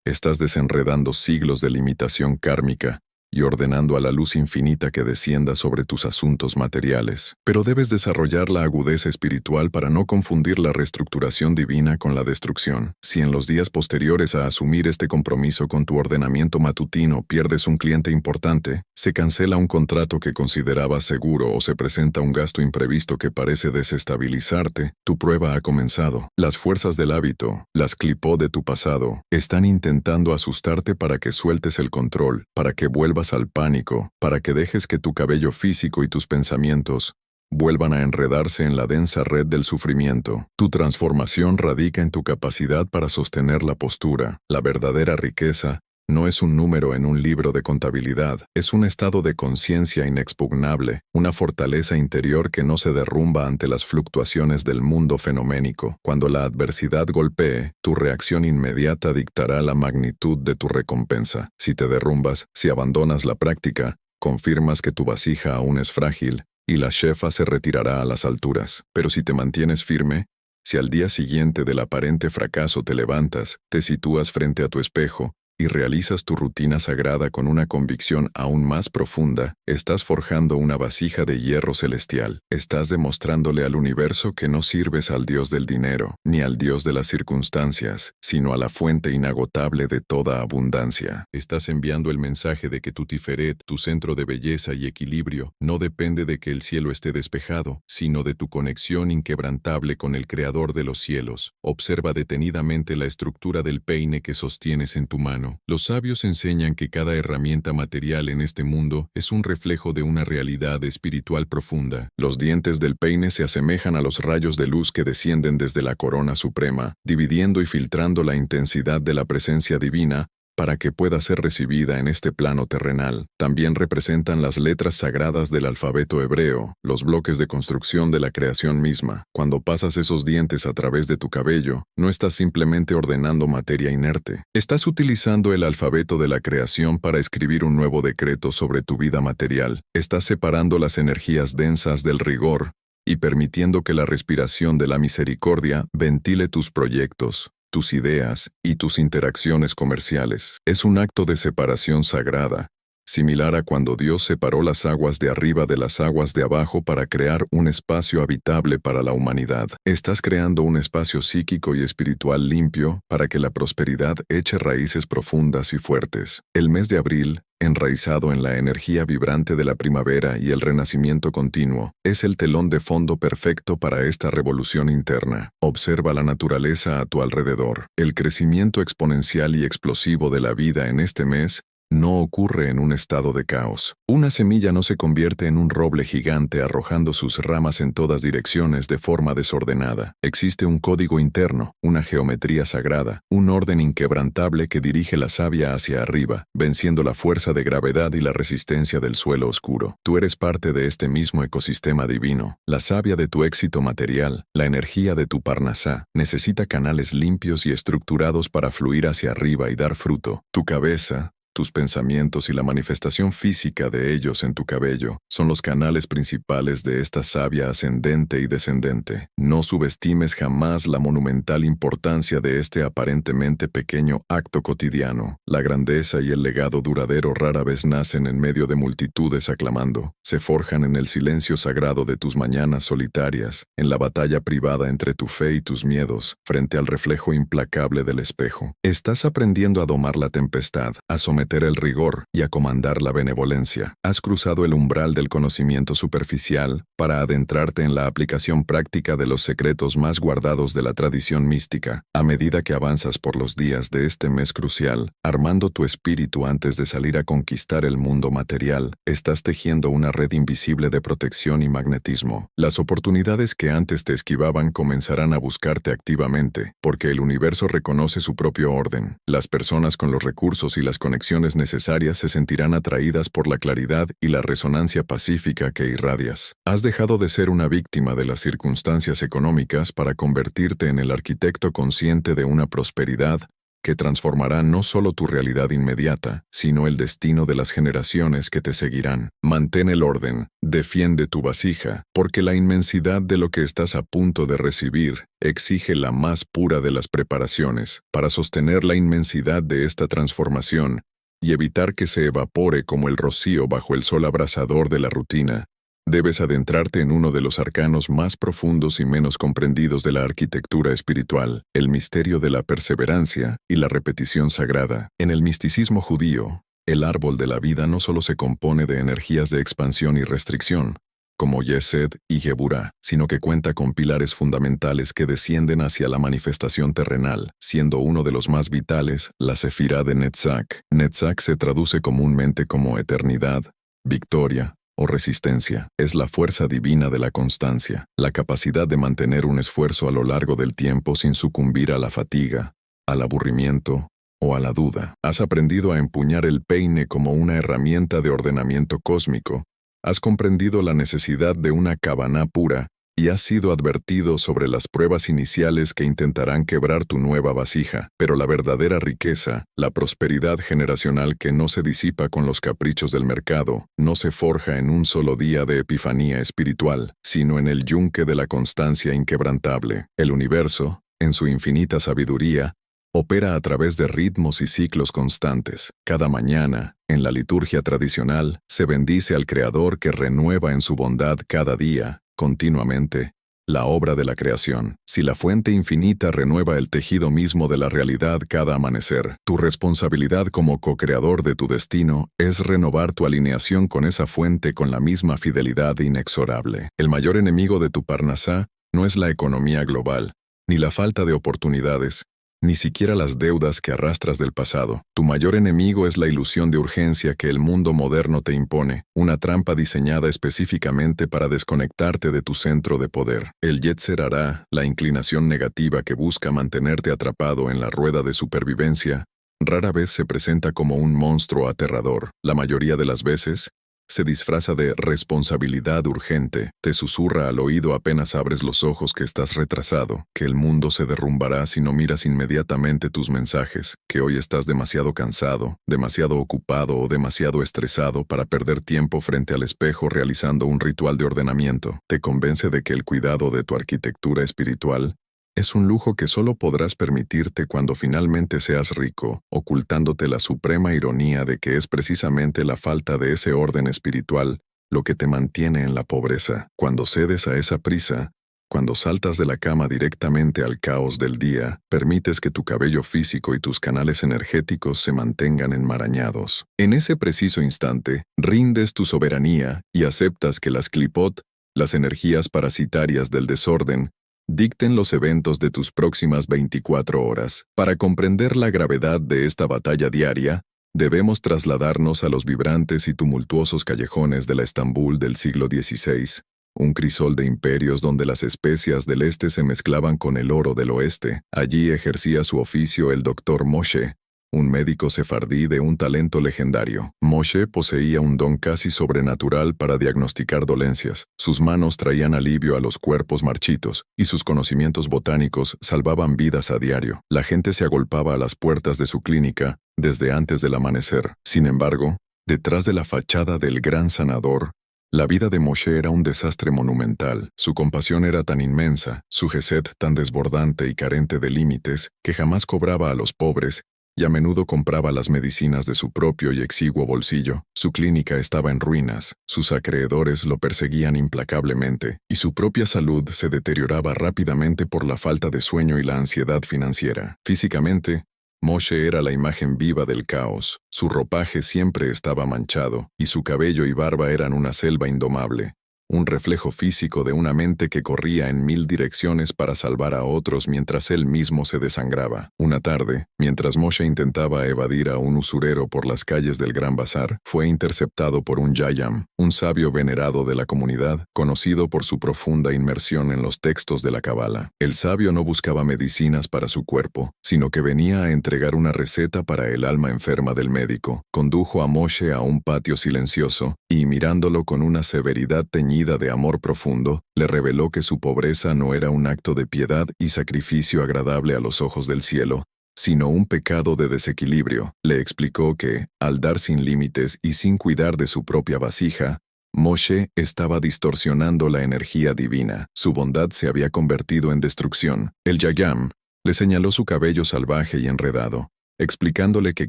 estás desenredando siglos de limitación kármica y ordenando a la luz infinita que descienda sobre tus asuntos materiales. Pero debes desarrollar la agudeza espiritual para no confundir la reestructuración divina con la destrucción. Si en los días posteriores a asumir este compromiso con tu ordenamiento matutino pierdes un cliente importante, se cancela un contrato que considerabas seguro o se presenta un gasto imprevisto que parece desestabilizarte, tu prueba ha comenzado. Las fuerzas del hábito, las clipó de tu pasado, están intentando asustarte para que sueltes el control, para que vuelvas al pánico, para que dejes que tu cabello físico y tus pensamientos vuelvan a enredarse en la densa red del sufrimiento. Tu transformación radica en tu capacidad para sostener la postura. La verdadera riqueza no es un número en un libro de contabilidad, es un estado de conciencia inexpugnable, una fortaleza interior que no se derrumba ante las fluctuaciones del mundo fenoménico. Cuando la adversidad golpee, tu reacción inmediata dictará la magnitud de tu recompensa. Si te derrumbas, si abandonas la práctica, confirmas que tu vasija aún es frágil y la shefa se retirará a las alturas. Pero si te mantienes firme, si al día siguiente del aparente fracaso te levantas, te sitúas frente a tu espejo, y realizas tu rutina sagrada con una convicción aún más profunda, estás forjando una vasija de hierro celestial. Estás demostrándole al universo que no sirves al Dios del dinero, ni al Dios de las circunstancias, sino a la fuente inagotable de toda abundancia. Estás enviando el mensaje de que tu Tiferet, tu centro de belleza y equilibrio, no depende de que el cielo esté despejado, sino de tu conexión inquebrantable con el Creador de los cielos. Observa detenidamente la estructura del peine que sostienes en tu mano. Los sabios enseñan que cada herramienta material en este mundo es un reflejo de una realidad espiritual profunda. Los dientes del peine se asemejan a los rayos de luz que descienden desde la corona suprema, dividiendo y filtrando la intensidad de la presencia divina para que pueda ser recibida en este plano terrenal. También representan las letras sagradas del alfabeto hebreo, los bloques de construcción de la creación misma. Cuando pasas esos dientes a través de tu cabello, no estás simplemente ordenando materia inerte. Estás utilizando el alfabeto de la creación para escribir un nuevo decreto sobre tu vida material. Estás separando las energías densas del rigor y permitiendo que la respiración de la misericordia ventile tus proyectos, tus ideas y tus interacciones comerciales. Es un acto de separación sagrada, similar a cuando Dios separó las aguas de arriba de las aguas de abajo para crear un espacio habitable para la humanidad. Estás creando un espacio psíquico y espiritual limpio para que la prosperidad eche raíces profundas y fuertes. El mes de abril, enraizado en la energía vibrante de la primavera y el renacimiento continuo, es el telón de fondo perfecto para esta revolución interna. Observa la naturaleza a tu alrededor. El crecimiento exponencial y explosivo de la vida en este mes no ocurre en un estado de caos. Una semilla no se convierte en un roble gigante arrojando sus ramas en todas direcciones de forma desordenada. Existe un código interno, una geometría sagrada, un orden inquebrantable que dirige la savia hacia arriba, venciendo la fuerza de gravedad y la resistencia del suelo oscuro. Tú eres parte de este mismo ecosistema divino. La savia de tu éxito material, la energía de tu parnasá, necesita canales limpios y estructurados para fluir hacia arriba y dar fruto. Tu cabeza, tus pensamientos y la manifestación física de ellos en tu cabello son los canales principales de esta savia ascendente y descendente. No subestimes jamás la monumental importancia de este aparentemente pequeño acto cotidiano. La grandeza y el legado duradero rara vez nacen en medio de multitudes aclamando. Se forjan en el silencio sagrado de tus mañanas solitarias, en la batalla privada entre tu fe y tus miedos, frente al reflejo implacable del espejo. Estás aprendiendo a domar la tempestad, a someter el rigor y a comandar la benevolencia. Has cruzado el umbral del conocimiento superficial para adentrarte en la aplicación práctica de los secretos más guardados de la tradición mística. A medida que avanzas por los días de este mes crucial, armando tu espíritu antes de salir a conquistar el mundo material, estás tejiendo una red invisible de protección y magnetismo. Las oportunidades que antes te esquivaban comenzarán a buscarte activamente, porque el universo reconoce su propio orden. Las personas con los recursos y las conexiones necesarias se sentirán atraídas por la claridad y la resonancia pacífica que irradias. Has dejado de ser una víctima de las circunstancias económicas para convertirte en el arquitecto consciente de una prosperidad que transformará no solo tu realidad inmediata, sino el destino de las generaciones que te seguirán. Mantén el orden, defiende tu vasija, porque la inmensidad de lo que estás a punto de recibir exige la más pura de las preparaciones. Para sostener la inmensidad de esta transformación, y evitar que se evapore como el rocío bajo el sol abrasador de la rutina, debes adentrarte en uno de los arcanos más profundos y menos comprendidos de la arquitectura espiritual, el misterio de la perseverancia y la repetición sagrada. En el misticismo judío, el árbol de la vida no solo se compone de energías de expansión y restricción, como Yesed y Geburah, sino que cuenta con pilares fundamentales que descienden hacia la manifestación terrenal, siendo uno de los más vitales la Sefirá de Netzach. Netzach se traduce comúnmente como eternidad, victoria o resistencia. Es la fuerza divina de la constancia, la capacidad de mantener un esfuerzo a lo largo del tiempo sin sucumbir a la fatiga, al aburrimiento o a la duda. Has aprendido a empuñar el peine como una herramienta de ordenamiento cósmico. Has comprendido la necesidad de una Kavaná pura y has sido advertido sobre las pruebas iniciales que intentarán quebrar tu nueva vasija. Pero la verdadera riqueza, la prosperidad generacional que no se disipa con los caprichos del mercado, no se forja en un solo día de epifanía espiritual, sino en el yunque de la constancia inquebrantable. El universo, en su infinita sabiduría, opera a través de ritmos y ciclos constantes. Cada mañana, en la liturgia tradicional, se bendice al Creador que renueva en su bondad cada día, continuamente, la obra de la creación. Si la fuente infinita renueva el tejido mismo de la realidad cada amanecer, tu responsabilidad como co-creador de tu destino es renovar tu alineación con esa fuente con la misma fidelidad inexorable. El mayor enemigo de tu Parnasá no es la economía global, ni la falta de oportunidades, ni siquiera las deudas que arrastras del pasado. Tu mayor enemigo es la ilusión de urgencia que el mundo moderno te impone, una trampa diseñada específicamente para desconectarte de tu centro de poder. El Yetzer Hará, la inclinación negativa que busca mantenerte atrapado en la rueda de supervivencia, rara vez se presenta como un monstruo aterrador. La mayoría de las veces, se disfraza de responsabilidad urgente, te susurra al oído apenas abres los ojos que estás retrasado, que el mundo se derrumbará si no miras inmediatamente tus mensajes, que hoy estás demasiado cansado, demasiado ocupado o demasiado estresado para perder tiempo frente al espejo realizando un ritual de ordenamiento. Te convence de que el cuidado de tu arquitectura espiritual es un lujo que solo podrás permitirte cuando finalmente seas rico, ocultándote la suprema ironía de que es precisamente la falta de ese orden espiritual lo que te mantiene en la pobreza. Cuando cedes a esa prisa, cuando saltas de la cama directamente al caos del día, permites que tu cabello físico y tus canales energéticos se mantengan enmarañados. En ese preciso instante, rindes tu soberanía y aceptas que las klipot, las energías parasitarias del desorden, dicten los eventos de tus próximas 24 horas. Para comprender la gravedad de esta batalla diaria, debemos trasladarnos a los vibrantes y tumultuosos callejones de la Estambul del siglo XVI, un crisol de imperios donde las especias del este se mezclaban con el oro del oeste. Allí ejercía su oficio el doctor Moshe, un médico sefardí de un talento legendario. Moshe poseía un don casi sobrenatural para diagnosticar dolencias. Sus manos traían alivio a los cuerpos marchitos, y sus conocimientos botánicos salvaban vidas a diario. La gente se agolpaba a las puertas de su clínica desde antes del amanecer. Sin embargo, detrás de la fachada del gran sanador, la vida de Moshe era un desastre monumental. Su compasión era tan inmensa, su gesed tan desbordante y carente de límites, que jamás cobraba a los pobres, y a menudo compraba las medicinas de su propio y exiguo bolsillo. Su clínica estaba en ruinas, sus acreedores lo perseguían implacablemente, y su propia salud se deterioraba rápidamente por la falta de sueño y la ansiedad financiera. Físicamente, Moshe era la imagen viva del caos. Su ropaje siempre estaba manchado, y su cabello y barba eran una selva indomable, un reflejo físico de una mente que corría en 1000 direcciones para salvar a otros mientras él mismo se desangraba. Una tarde, mientras Moshe intentaba evadir a un usurero por las calles del Gran Bazar, fue interceptado por un Yayam, un sabio venerado de la comunidad, conocido por su profunda inmersión en los textos de la Cábala. El sabio no buscaba medicinas para su cuerpo, sino que venía a entregar una receta para el alma enferma del médico. Condujo a Moshe a un patio silencioso, y mirándolo con una severidad teñida de amor profundo, le reveló que su pobreza no era un acto de piedad y sacrificio agradable a los ojos del cielo, sino un pecado de desequilibrio. Le explicó que, al dar sin límites y sin cuidar de su propia vasija, Moshe estaba distorsionando la energía divina. Su bondad se había convertido en destrucción. El Yayam le señaló su cabello salvaje y enredado. explicándole que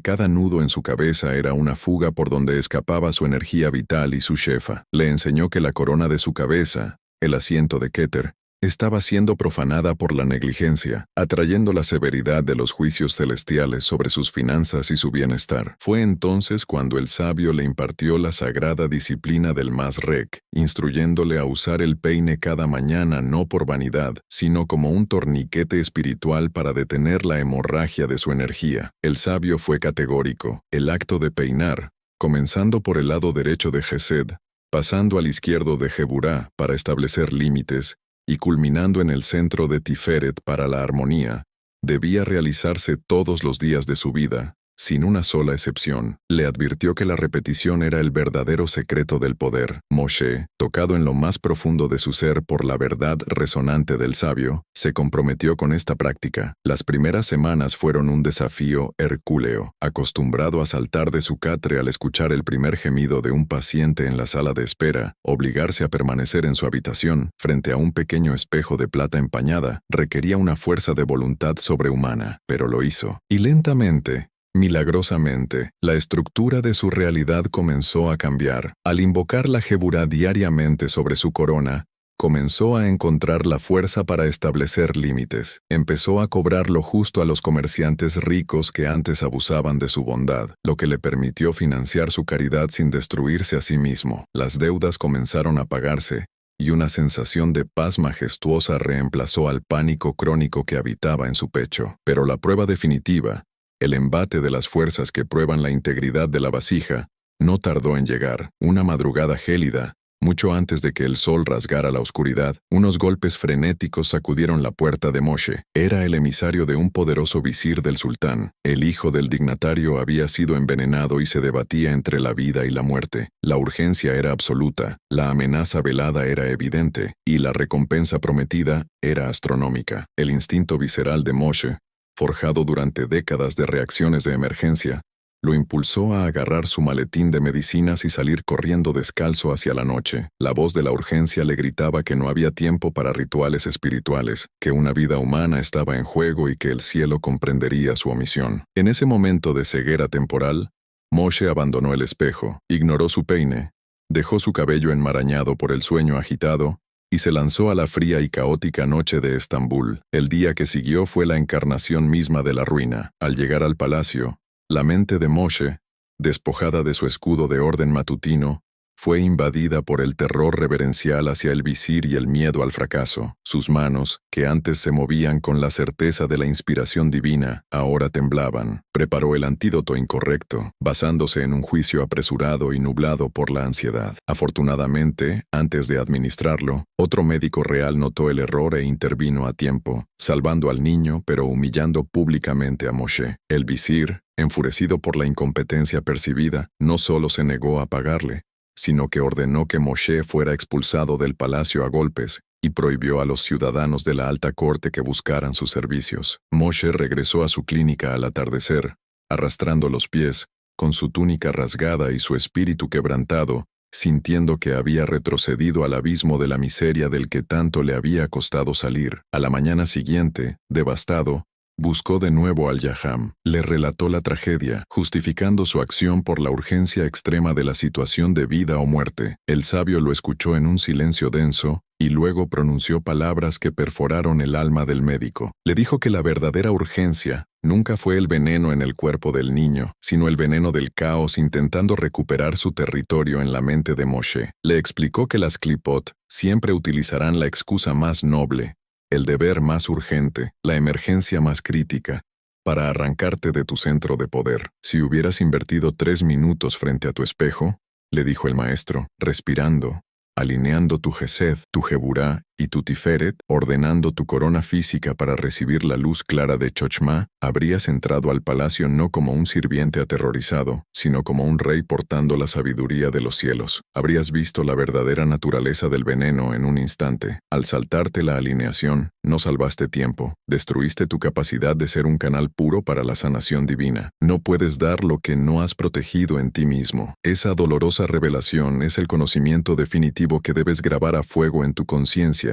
cada nudo en su cabeza era una fuga por donde escapaba su energía vital y su shefa. Le enseñó que la corona de su cabeza, el asiento de Keter, estaba siendo profanada por la negligencia, atrayendo la severidad de los juicios celestiales sobre sus finanzas y su bienestar. Fue entonces cuando el sabio le impartió la sagrada disciplina del Masrek, instruyéndole a usar el peine cada mañana no por vanidad, sino como un torniquete espiritual para detener la hemorragia de su energía. El sabio fue categórico. El acto de peinar, comenzando por el lado derecho de Gesed, pasando al izquierdo de Geburá para establecer límites, y culminando en el centro de Tiferet para la armonía, debía realizarse todos los días de su vida, sin una sola excepción. Le advirtió que la repetición era el verdadero secreto del poder. Moshe, tocado en lo más profundo de su ser por la verdad resonante del sabio, se comprometió con esta práctica. Las primeras semanas fueron un desafío hercúleo. Acostumbrado a saltar de su catre al escuchar el primer gemido de un paciente en la sala de espera, obligarse a permanecer en su habitación, frente a un pequeño espejo de plata empañada, requería una fuerza de voluntad sobrehumana, pero lo hizo. Y lentamente, milagrosamente, la estructura de su realidad comenzó a cambiar. Al invocar la Geburá diariamente sobre su corona, comenzó a encontrar la fuerza para establecer límites. Empezó a cobrar lo justo a los comerciantes ricos que antes abusaban de su bondad, lo que le permitió financiar su caridad sin destruirse a sí mismo. Las deudas comenzaron a pagarse, y una sensación de paz majestuosa reemplazó al pánico crónico que habitaba en su pecho. Pero la prueba definitiva, el embate de las fuerzas que prueban la integridad de la vasija, no tardó en llegar. Una madrugada gélida, mucho antes de que el sol rasgara la oscuridad, unos golpes frenéticos sacudieron la puerta de Moshe. Era el emisario de un poderoso visir del sultán. El hijo del dignatario había sido envenenado y se debatía entre la vida y la muerte. La urgencia era absoluta, la amenaza velada era evidente, y la recompensa prometida era astronómica. El instinto visceral de Moshe, forjado durante décadas de reacciones de emergencia, lo impulsó a agarrar su maletín de medicinas y salir corriendo descalzo hacia la noche. La voz de la urgencia le gritaba que no había tiempo para rituales espirituales, que una vida humana estaba en juego y que el cielo comprendería su omisión. En ese momento de ceguera temporal, Moshe abandonó el espejo, ignoró su peine, dejó su cabello enmarañado por el sueño agitado, y se lanzó a la fría y caótica noche de Estambul. El día que siguió fue la encarnación misma de la ruina. Al llegar al palacio, la mente de Moshe, despojada de su escudo de orden matutino, fue invadida por el terror reverencial hacia el visir y el miedo al fracaso. Sus manos, que antes se movían con la certeza de la inspiración divina, ahora temblaban. Preparó el antídoto incorrecto, basándose en un juicio apresurado y nublado por la ansiedad. Afortunadamente, antes de administrarlo, otro médico real notó el error e intervino a tiempo, salvando al niño pero humillando públicamente a Moshe. El visir, enfurecido por la incompetencia percibida, no solo se negó a pagarle, sino que ordenó que Moshe fuera expulsado del palacio a golpes y prohibió a los ciudadanos de la alta corte que buscaran sus servicios. Moshe regresó a su clínica al atardecer, arrastrando los pies, con su túnica rasgada y su espíritu quebrantado, sintiendo que había retrocedido al abismo de la miseria del que tanto le había costado salir. A la mañana siguiente, devastado, buscó de nuevo al Yaham. Le relató la tragedia, justificando su acción por la urgencia extrema de la situación de vida o muerte. El sabio lo escuchó en un silencio denso, y luego pronunció palabras que perforaron el alma del médico. Le dijo que la verdadera urgencia nunca fue el veneno en el cuerpo del niño, sino el veneno del caos intentando recuperar su territorio en la mente de Moshe. Le explicó que las Klipot siempre utilizarán la excusa más noble, el deber más urgente, la emergencia más crítica, para arrancarte de tu centro de poder. Si hubieras invertido 3 minutos frente a tu espejo, le dijo el maestro, respirando, alineando tu Gesed, tu Geburá y tu Tiferet, ordenando tu corona física para recibir la luz clara de Chochmá, habrías entrado al palacio no como un sirviente aterrorizado, sino como un rey portando la sabiduría de los cielos. Habrías visto la verdadera naturaleza del veneno en un instante. Al saltarte la alineación, no salvaste tiempo, destruiste tu capacidad de ser un canal puro para la sanación divina. No puedes dar lo que no has protegido en ti mismo. Esa dolorosa revelación es el conocimiento definitivo que debes grabar a fuego en tu conciencia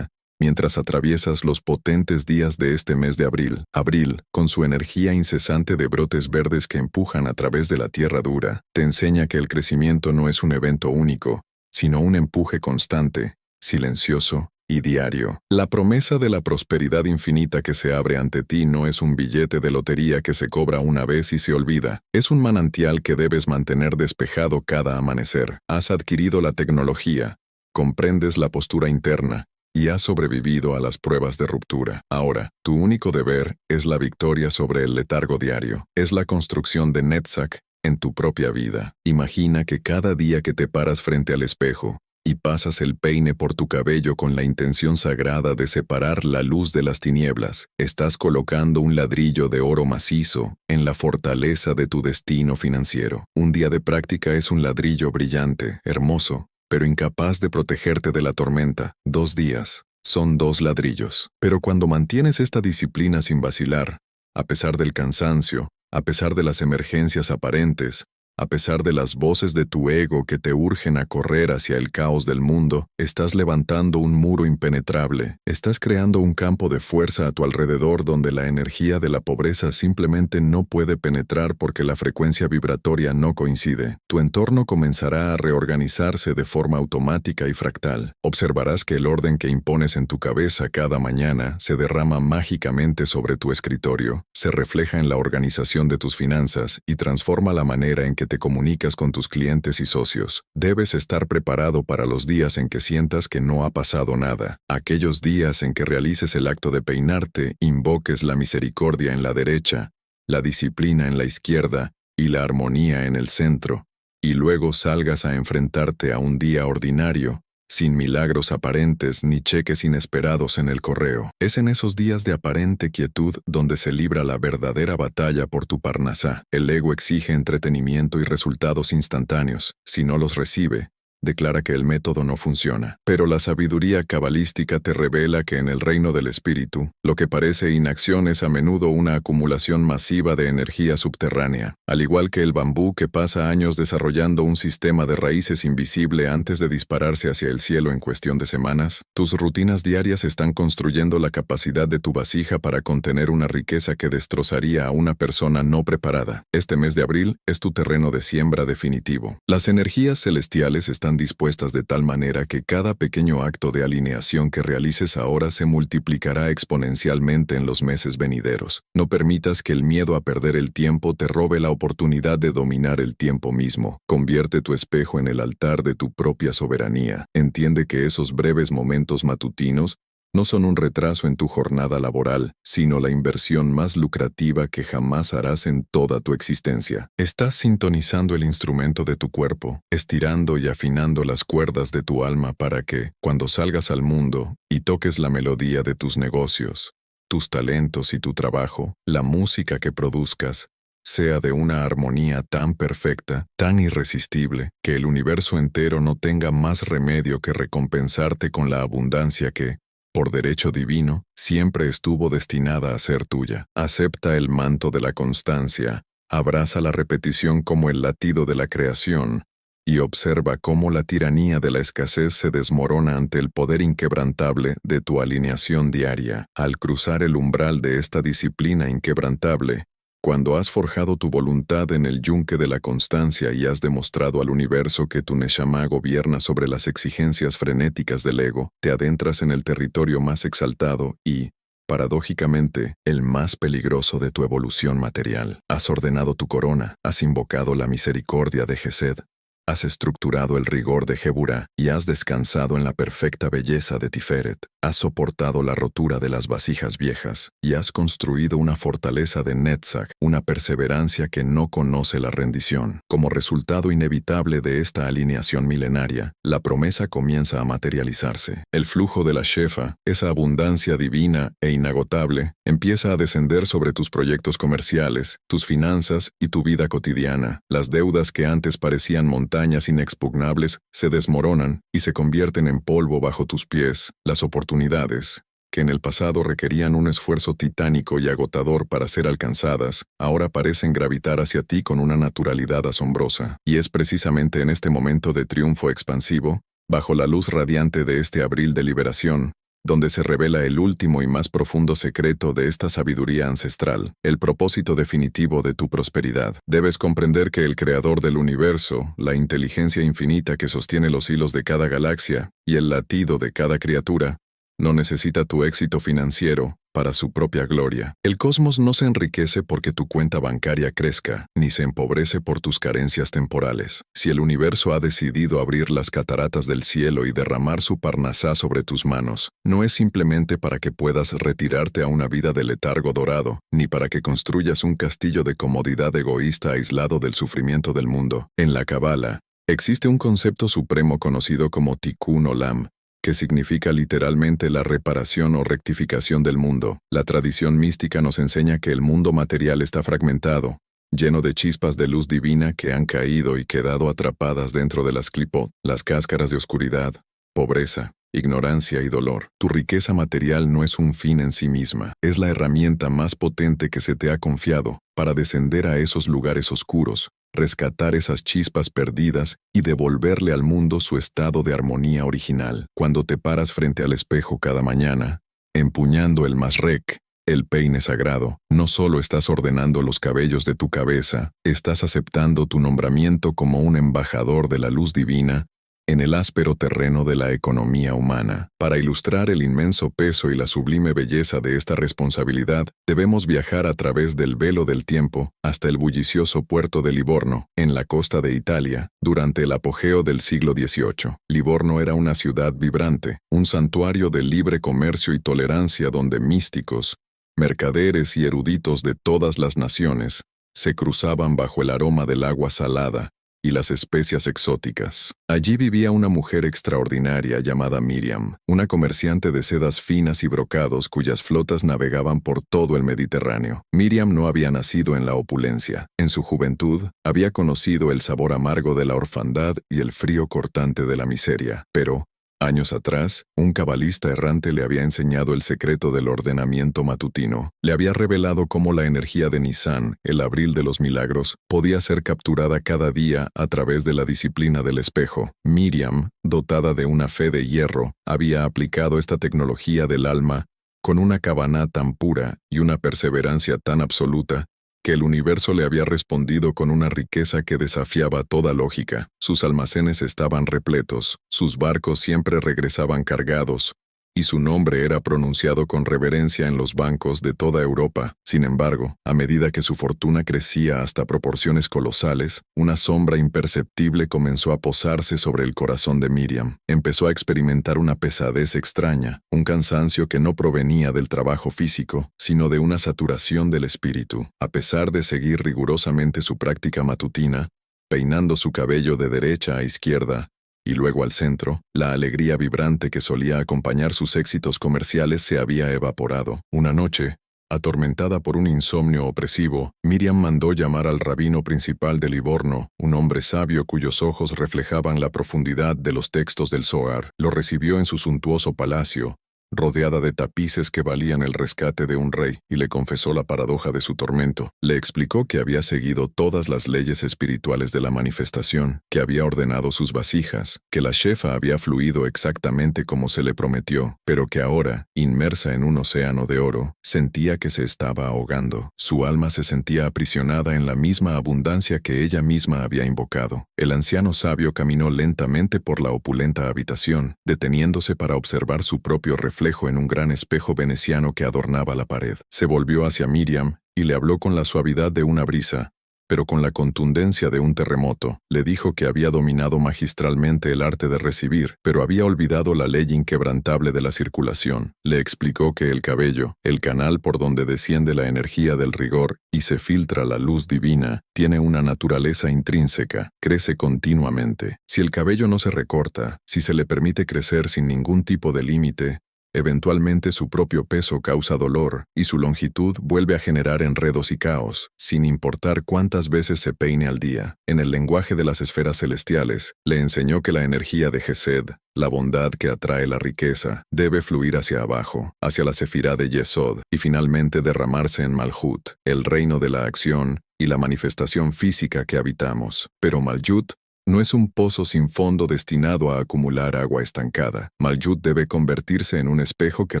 mientras atraviesas los potentes días de este mes de abril. Abril, con su energía incesante de brotes verdes que empujan a través de la tierra dura, te enseña que el crecimiento no es un evento único, sino un empuje constante, silencioso y diario. La promesa de la prosperidad infinita que se abre ante ti no es un billete de lotería que se cobra una vez y se olvida. Es un manantial que debes mantener despejado cada amanecer. Has adquirido la tecnología, comprendes la postura interna y has sobrevivido a las pruebas de ruptura. Ahora, tu único deber es la victoria sobre el letargo diario. Es la construcción de Netzach en tu propia vida. Imagina que cada día que te paras frente al espejo y pasas el peine por tu cabello con la intención sagrada de separar la luz de las tinieblas, estás colocando un ladrillo de oro macizo en la fortaleza de tu destino financiero. Un día de práctica es un ladrillo brillante, hermoso, pero incapaz de protegerte de la tormenta. 2 días son 2 ladrillos. Pero cuando mantienes esta disciplina sin vacilar, a pesar del cansancio, a pesar de las emergencias aparentes, a pesar de las voces de tu ego que te urgen a correr hacia el caos del mundo, estás levantando un muro impenetrable, estás creando un campo de fuerza a tu alrededor donde la energía de la pobreza simplemente no puede penetrar porque la frecuencia vibratoria no coincide. Tu entorno comenzará a reorganizarse de forma automática y fractal. Observarás que el orden que impones en tu cabeza cada mañana se derrama mágicamente sobre tu escritorio, se refleja en la organización de tus finanzas y transforma la manera en que te comunicas con tus clientes y socios. Debes estar preparado para los días en que sientas que no ha pasado nada. Aquellos días en que realices el acto de peinarte, invoques la misericordia en la derecha, la disciplina en la izquierda y la armonía en el centro, y luego salgas a enfrentarte a un día ordinario, sin milagros aparentes ni cheques inesperados en el correo. Es en esos días de aparente quietud donde se libra la verdadera batalla por tu parnasá. El ego exige entretenimiento y resultados instantáneos. Si no los recibe, declara que el método no funciona. Pero la sabiduría cabalística te revela que en el reino del espíritu, lo que parece inacción es a menudo una acumulación masiva de energía subterránea. Al igual que el bambú que pasa años desarrollando un sistema de raíces invisible antes de dispararse hacia el cielo en cuestión de semanas, tus rutinas diarias están construyendo la capacidad de tu vasija para contener una riqueza que destrozaría a una persona no preparada. Este mes de abril es tu terreno de siembra definitivo. Las energías celestiales están dispuestas de tal manera que cada pequeño acto de alineación que realices ahora se multiplicará exponencialmente en los meses venideros. No permitas que el miedo a perder el tiempo te robe la oportunidad de dominar el tiempo mismo. Convierte tu espejo en el altar de tu propia soberanía. Entiende que esos breves momentos matutinos no son un retraso en tu jornada laboral, sino la inversión más lucrativa que jamás harás en toda tu existencia. Estás sintonizando el instrumento de tu cuerpo, estirando y afinando las cuerdas de tu alma para que, cuando salgas al mundo y toques la melodía de tus negocios, tus talentos y tu trabajo, la música que produzcas, sea de una armonía tan perfecta, tan irresistible, que el universo entero no tenga más remedio que recompensarte con la abundancia que, por derecho divino, siempre estuvo destinada a ser tuya. Acepta el manto de la constancia, abraza la repetición como el latido de la creación, y observa cómo la tiranía de la escasez se desmorona ante el poder inquebrantable de tu alineación diaria. Al cruzar el umbral de esta disciplina inquebrantable, cuando has forjado tu voluntad en el yunque de la constancia y has demostrado al universo que tu Neshama gobierna sobre las exigencias frenéticas del ego, te adentras en el territorio más exaltado y, paradójicamente, el más peligroso de tu evolución material. Has ordenado tu corona, has invocado la misericordia de Gesed, has estructurado el rigor de Geburá y has descansado en la perfecta belleza de Tiferet. Has soportado la rotura de las vasijas viejas y has construido una fortaleza de Netzach, una perseverancia que no conoce la rendición. Como resultado inevitable de esta alineación milenaria, la promesa comienza a materializarse. El flujo de la Shefa, esa abundancia divina e inagotable, empieza a descender sobre tus proyectos comerciales, tus finanzas y tu vida cotidiana. Las deudas que antes parecían montañas inexpugnables se desmoronan y se convierten en polvo bajo tus pies. Las oportunidades, que en el pasado requerían un esfuerzo titánico y agotador para ser alcanzadas, ahora parecen gravitar hacia ti con una naturalidad asombrosa. Y es precisamente en este momento de triunfo expansivo, bajo la luz radiante de este abril de liberación, donde se revela el último y más profundo secreto de esta sabiduría ancestral, el propósito definitivo de tu prosperidad. Debes comprender que el creador del universo, la inteligencia infinita que sostiene los hilos de cada galaxia y el latido de cada criatura, no necesita tu éxito financiero para su propia gloria. El cosmos no se enriquece porque tu cuenta bancaria crezca, ni se empobrece por tus carencias temporales. Si el universo ha decidido abrir las cataratas del cielo y derramar su parnasá sobre tus manos, no es simplemente para que puedas retirarte a una vida de letargo dorado, ni para que construyas un castillo de comodidad egoísta aislado del sufrimiento del mundo. En la Cábala, existe un concepto supremo conocido como Tikkun Olam, que significa literalmente la reparación o rectificación del mundo. La tradición mística nos enseña que el mundo material está fragmentado, lleno de chispas de luz divina que han caído y quedado atrapadas dentro de las klipot, las cáscaras de oscuridad, pobreza, ignorancia y dolor. Tu riqueza material no es un fin en sí misma, es la herramienta más potente que se te ha confiado para descender a esos lugares oscuros, rescatar esas chispas perdidas y devolverle al mundo su estado de armonía original. Cuando te paras frente al espejo cada mañana, empuñando el masrek, el peine sagrado, no solo estás ordenando los cabellos de tu cabeza, estás aceptando tu nombramiento como un embajador de la luz divina en el áspero terreno de la economía humana. Para ilustrar el inmenso peso y la sublime belleza de esta responsabilidad, debemos viajar a través del velo del tiempo hasta el bullicioso puerto de Livorno, en la costa de Italia, durante el apogeo del siglo XVIII. Livorno era una ciudad vibrante, un santuario de libre comercio y tolerancia donde místicos, mercaderes y eruditos de todas las naciones se cruzaban bajo el aroma del agua salada y las especias exóticas. Allí vivía una mujer extraordinaria llamada Miriam, una comerciante de sedas finas y brocados cuyas flotas navegaban por todo el Mediterráneo. Miriam no había nacido en la opulencia. En su juventud, había conocido el sabor amargo de la orfandad y el frío cortante de la miseria, pero, años atrás, un cabalista errante le había enseñado el secreto del ordenamiento matutino. Le había revelado cómo la energía de Nisan, el abril de los milagros, podía ser capturada cada día a través de la disciplina del espejo. Miriam, dotada de una fe de hierro, había aplicado esta tecnología del alma con una kavaná tan pura y una perseverancia tan absoluta que el universo le había respondido con una riqueza que desafiaba toda lógica. Sus almacenes estaban repletos, sus barcos siempre regresaban cargados, y su nombre era pronunciado con reverencia en los bancos de toda Europa. Sin embargo, a medida que su fortuna crecía hasta proporciones colosales, una sombra imperceptible comenzó a posarse sobre el corazón de Miriam. Empezó a experimentar una pesadez extraña, un cansancio que no provenía del trabajo físico, sino de una saturación del espíritu. A pesar de seguir rigurosamente su práctica matutina, peinando su cabello de derecha a izquierda, y luego al centro, la alegría vibrante que solía acompañar sus éxitos comerciales se había evaporado. Una noche, atormentada por un insomnio opresivo, Miriam mandó llamar al rabino principal de Livorno, un hombre sabio cuyos ojos reflejaban la profundidad de los textos del Zohar. Lo recibió en su suntuoso palacio, rodeada de tapices que valían el rescate de un rey, y le confesó la paradoja de su tormento. Le explicó que había seguido todas las leyes espirituales de la manifestación, que había ordenado sus vasijas, que la shefa había fluido exactamente como se le prometió, pero que ahora, inmersa en un océano de oro, sentía que se estaba ahogando. Su alma se sentía aprisionada en la misma abundancia que ella misma había invocado. El anciano sabio caminó lentamente por la opulenta habitación, deteniéndose para observar su propio reflejo en un gran espejo veneciano que adornaba la pared. Se volvió hacia Miriam y le habló con la suavidad de una brisa, pero con la contundencia de un terremoto. Le dijo que había dominado magistralmente el arte de recibir, pero había olvidado la ley inquebrantable de la circulación. Le explicó que el cabello, el canal por donde desciende la energía del rigor y se filtra la luz divina, tiene una naturaleza intrínseca, crece continuamente. Si el cabello no se recorta, si se le permite crecer sin ningún tipo de límite, eventualmente su propio peso causa dolor, y su longitud vuelve a generar enredos y caos, sin importar cuántas veces se peine al día. En el lenguaje de las esferas celestiales, le enseñó que la energía de Gesed, la bondad que atrae la riqueza, debe fluir hacia abajo, hacia la sefirá de Yesod, y finalmente derramarse en Malhut, el reino de la acción y la manifestación física que habitamos. Pero Malhut No es un pozo sin fondo destinado a acumular agua estancada. Maljut debe convertirse en un espejo que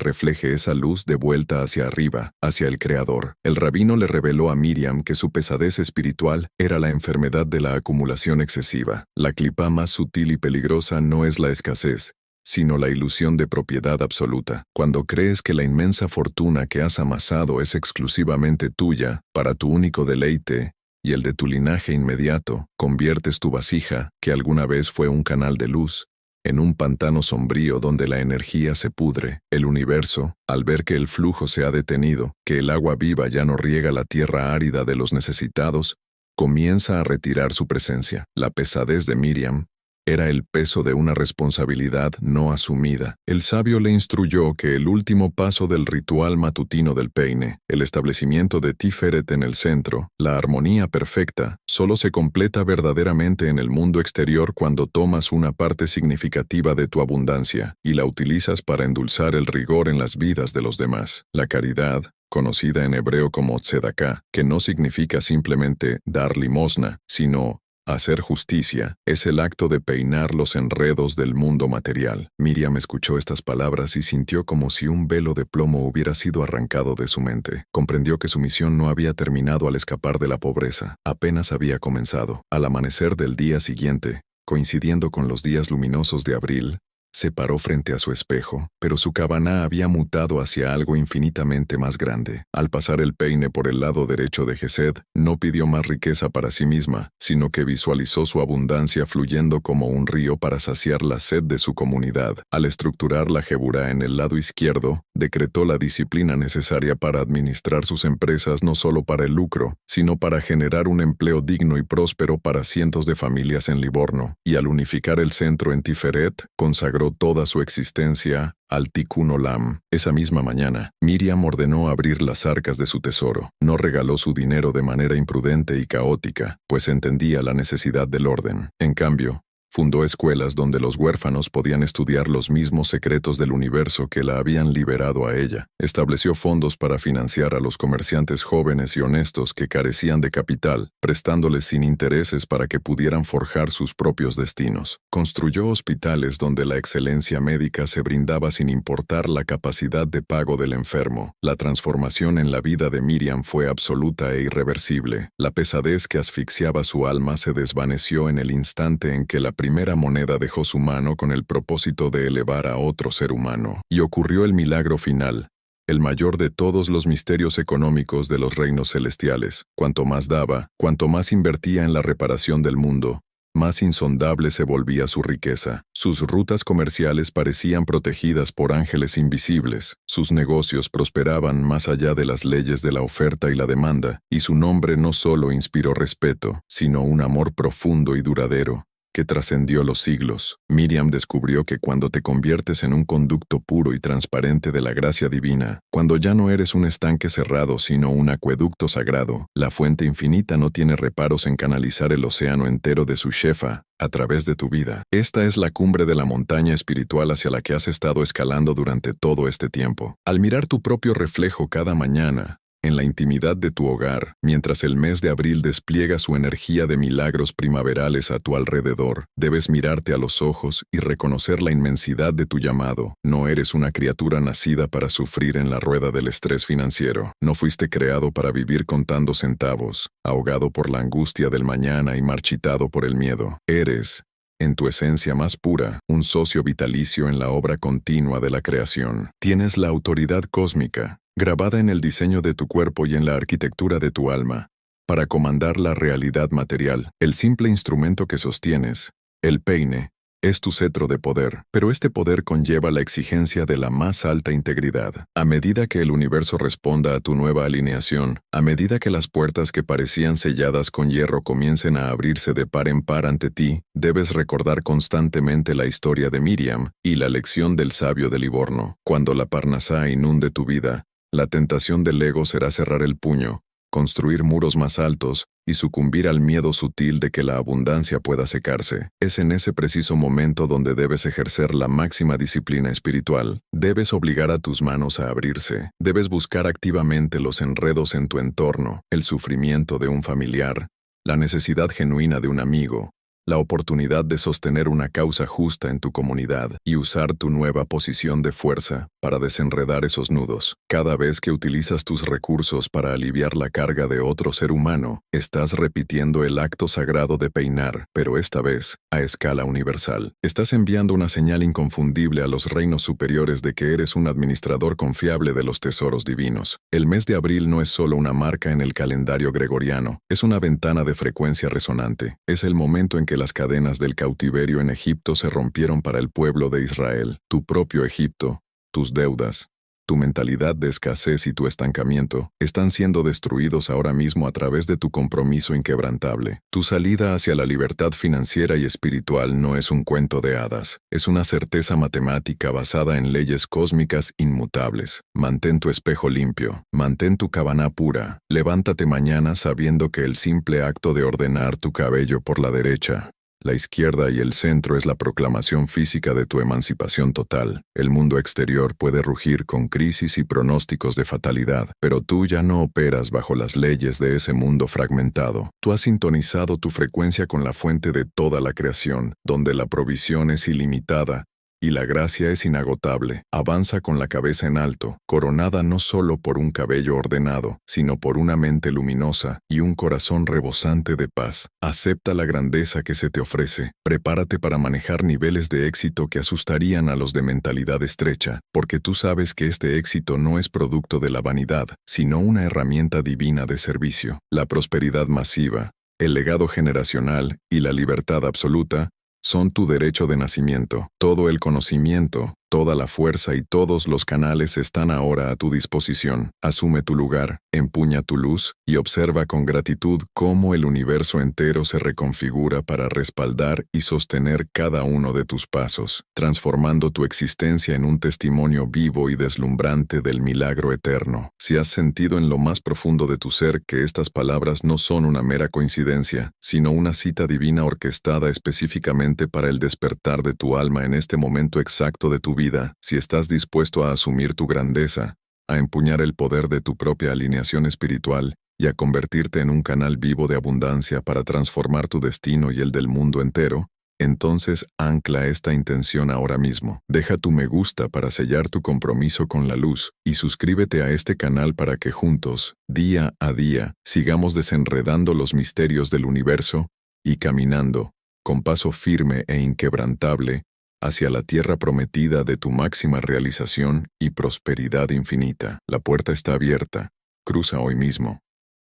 refleje esa luz de vuelta hacia arriba, hacia el Creador. El rabino le reveló a Miriam que su pesadez espiritual era la enfermedad de la acumulación excesiva. La clipá más sutil y peligrosa no es la escasez, sino la ilusión de propiedad absoluta. Cuando crees que la inmensa fortuna que has amasado es exclusivamente tuya, para tu único deleite, y el de tu linaje inmediato, conviertes tu vasija, que alguna vez fue un canal de luz, en un pantano sombrío donde la energía se pudre. El universo, al ver que el flujo se ha detenido, que el agua viva ya no riega la tierra árida de los necesitados, comienza a retirar su presencia. La pesadez de Miriam era el peso de una responsabilidad no asumida. El sabio le instruyó que el último paso del ritual matutino del peine, el establecimiento de Tiferet en el centro, la armonía perfecta, solo se completa verdaderamente en el mundo exterior cuando tomas una parte significativa de tu abundancia y la utilizas para endulzar el rigor en las vidas de los demás. La caridad, conocida en hebreo como tzedaká, que no significa simplemente dar limosna, sino hacer justicia, es el acto de peinar los enredos del mundo material. Miriam escuchó estas palabras y sintió como si un velo de plomo hubiera sido arrancado de su mente. Comprendió que su misión no había terminado al escapar de la pobreza, apenas había comenzado. Al amanecer del día siguiente, coincidiendo con los días luminosos de abril, se paró frente a su espejo, pero su cabana había mutado hacia algo infinitamente más grande. Al pasar el peine por el lado derecho de Gesed, no pidió más riqueza para sí misma, sino que visualizó su abundancia fluyendo como un río para saciar la sed de su comunidad. Al estructurar la Geburá en el lado izquierdo, decretó la disciplina necesaria para administrar sus empresas no solo para el lucro, sino para generar un empleo digno y próspero para cientos de familias en Livorno. Y al unificar el centro en Tiferet, consagró toda su existencia al Tikkun Olam. Esa misma mañana, Miriam ordenó abrir las arcas de su tesoro. No regaló su dinero de manera imprudente y caótica, pues entendía la necesidad del orden. En cambio, fundó escuelas donde los huérfanos podían estudiar los mismos secretos del universo que la habían liberado a ella. Estableció fondos para financiar a los comerciantes jóvenes y honestos que carecían de capital, prestándoles sin intereses para que pudieran forjar sus propios destinos. Construyó hospitales donde la excelencia médica se brindaba sin importar la capacidad de pago del enfermo. La transformación en la vida de Miriam fue absoluta e irreversible. La pesadez que asfixiaba su alma se desvaneció en el instante en que la primera moneda dejó su mano con el propósito de elevar a otro ser humano. Y ocurrió el milagro final, el mayor de todos los misterios económicos de los reinos celestiales. Cuanto más daba, cuanto más invertía en la reparación del mundo, más insondable se volvía su riqueza. Sus rutas comerciales parecían protegidas por ángeles invisibles, sus negocios prosperaban más allá de las leyes de la oferta y la demanda, y su nombre no solo inspiró respeto, sino un amor profundo y duradero, que trascendió los siglos. Miriam descubrió que cuando te conviertes en un conducto puro y transparente de la gracia divina, cuando ya no eres un estanque cerrado sino un acueducto sagrado, la fuente infinita no tiene reparos en canalizar el océano entero de su shefa a través de tu vida. Esta es la cumbre de la montaña espiritual hacia la que has estado escalando durante todo este tiempo. Al mirar tu propio reflejo cada mañana, en la intimidad de tu hogar, mientras el mes de abril despliega su energía de milagros primaverales a tu alrededor, debes mirarte a los ojos y reconocer la inmensidad de tu llamado. No eres una criatura nacida para sufrir en la rueda del estrés financiero. No fuiste creado para vivir contando centavos, ahogado por la angustia del mañana y marchitado por el miedo. Eres, en tu esencia más pura, un socio vitalicio en la obra continua de la creación. Tienes la autoridad cósmica, grabada en el diseño de tu cuerpo y en la arquitectura de tu alma, para comandar la realidad material. El simple instrumento que sostienes, el peine, es tu cetro de poder, pero este poder conlleva la exigencia de la más alta integridad. A medida que el universo responda a tu nueva alineación, a medida que las puertas que parecían selladas con hierro comiencen a abrirse de par en par ante ti, debes recordar constantemente la historia de Miriam y la lección del sabio de Livorno. Cuando la Parnasá inunde tu vida, la tentación del ego será cerrar el puño, construir muros más altos y sucumbir al miedo sutil de que la abundancia pueda secarse. Es en ese preciso momento donde debes ejercer la máxima disciplina espiritual. Debes obligar a tus manos a abrirse. Debes buscar activamente los enredos en tu entorno, el sufrimiento de un familiar, la necesidad genuina de un amigo, la oportunidad de sostener una causa justa en tu comunidad y usar tu nueva posición de fuerza para desenredar esos nudos. Cada vez que utilizas tus recursos para aliviar la carga de otro ser humano, estás repitiendo el acto sagrado de peinar, pero esta vez a escala universal. Estás enviando una señal inconfundible a los reinos superiores de que eres un administrador confiable de los tesoros divinos. El mes de abril no es solo una marca en el calendario gregoriano, es una ventana de frecuencia resonante. Es el momento en que las cadenas del cautiverio en Egipto se rompieron para el pueblo de Israel. Tu propio Egipto, tus deudas, tu mentalidad de escasez y tu estancamiento están siendo destruidos ahora mismo a través de tu compromiso inquebrantable. Tu salida hacia la libertad financiera y espiritual no es un cuento de hadas, es una certeza matemática basada en leyes cósmicas inmutables. Mantén tu espejo limpio, mantén tu cabana pura, levántate mañana sabiendo que el simple acto de ordenar tu cabello por la derecha, la izquierda y el centro es la proclamación física de tu emancipación total. El mundo exterior puede rugir con crisis y pronósticos de fatalidad, pero tú ya no operas bajo las leyes de ese mundo fragmentado. Tú has sintonizado tu frecuencia con la fuente de toda la creación, donde la provisión es ilimitada y la gracia es inagotable. Avanza con la cabeza en alto, coronada no solo por un cabello ordenado, sino por una mente luminosa y un corazón rebosante de paz. Acepta la grandeza que se te ofrece. Prepárate para manejar niveles de éxito que asustarían a los de mentalidad estrecha, porque tú sabes que este éxito no es producto de la vanidad, sino una herramienta divina de servicio. La prosperidad masiva, el legado generacional y la libertad absoluta son tu derecho de nacimiento. Todo el conocimiento, toda la fuerza y todos los canales están ahora a tu disposición. Asume tu lugar, empuña tu luz y observa con gratitud cómo el universo entero se reconfigura para respaldar y sostener cada uno de tus pasos, transformando tu existencia en un testimonio vivo y deslumbrante del milagro eterno. Si has sentido en lo más profundo de tu ser que estas palabras no son una mera coincidencia, sino una cita divina orquestada específicamente para el despertar de tu alma en este momento exacto de tu vida, si estás dispuesto a asumir tu grandeza, a empuñar el poder de tu propia alineación espiritual y a convertirte en un canal vivo de abundancia para transformar tu destino y el del mundo entero, entonces ancla esta intención ahora mismo. Deja tu me gusta para sellar tu compromiso con la luz y suscríbete a este canal para que juntos, día a día, sigamos desenredando los misterios del universo y caminando, con paso firme e inquebrantable, hacia la tierra prometida de tu máxima realización y prosperidad infinita. La puerta está abierta. Cruza hoy mismo.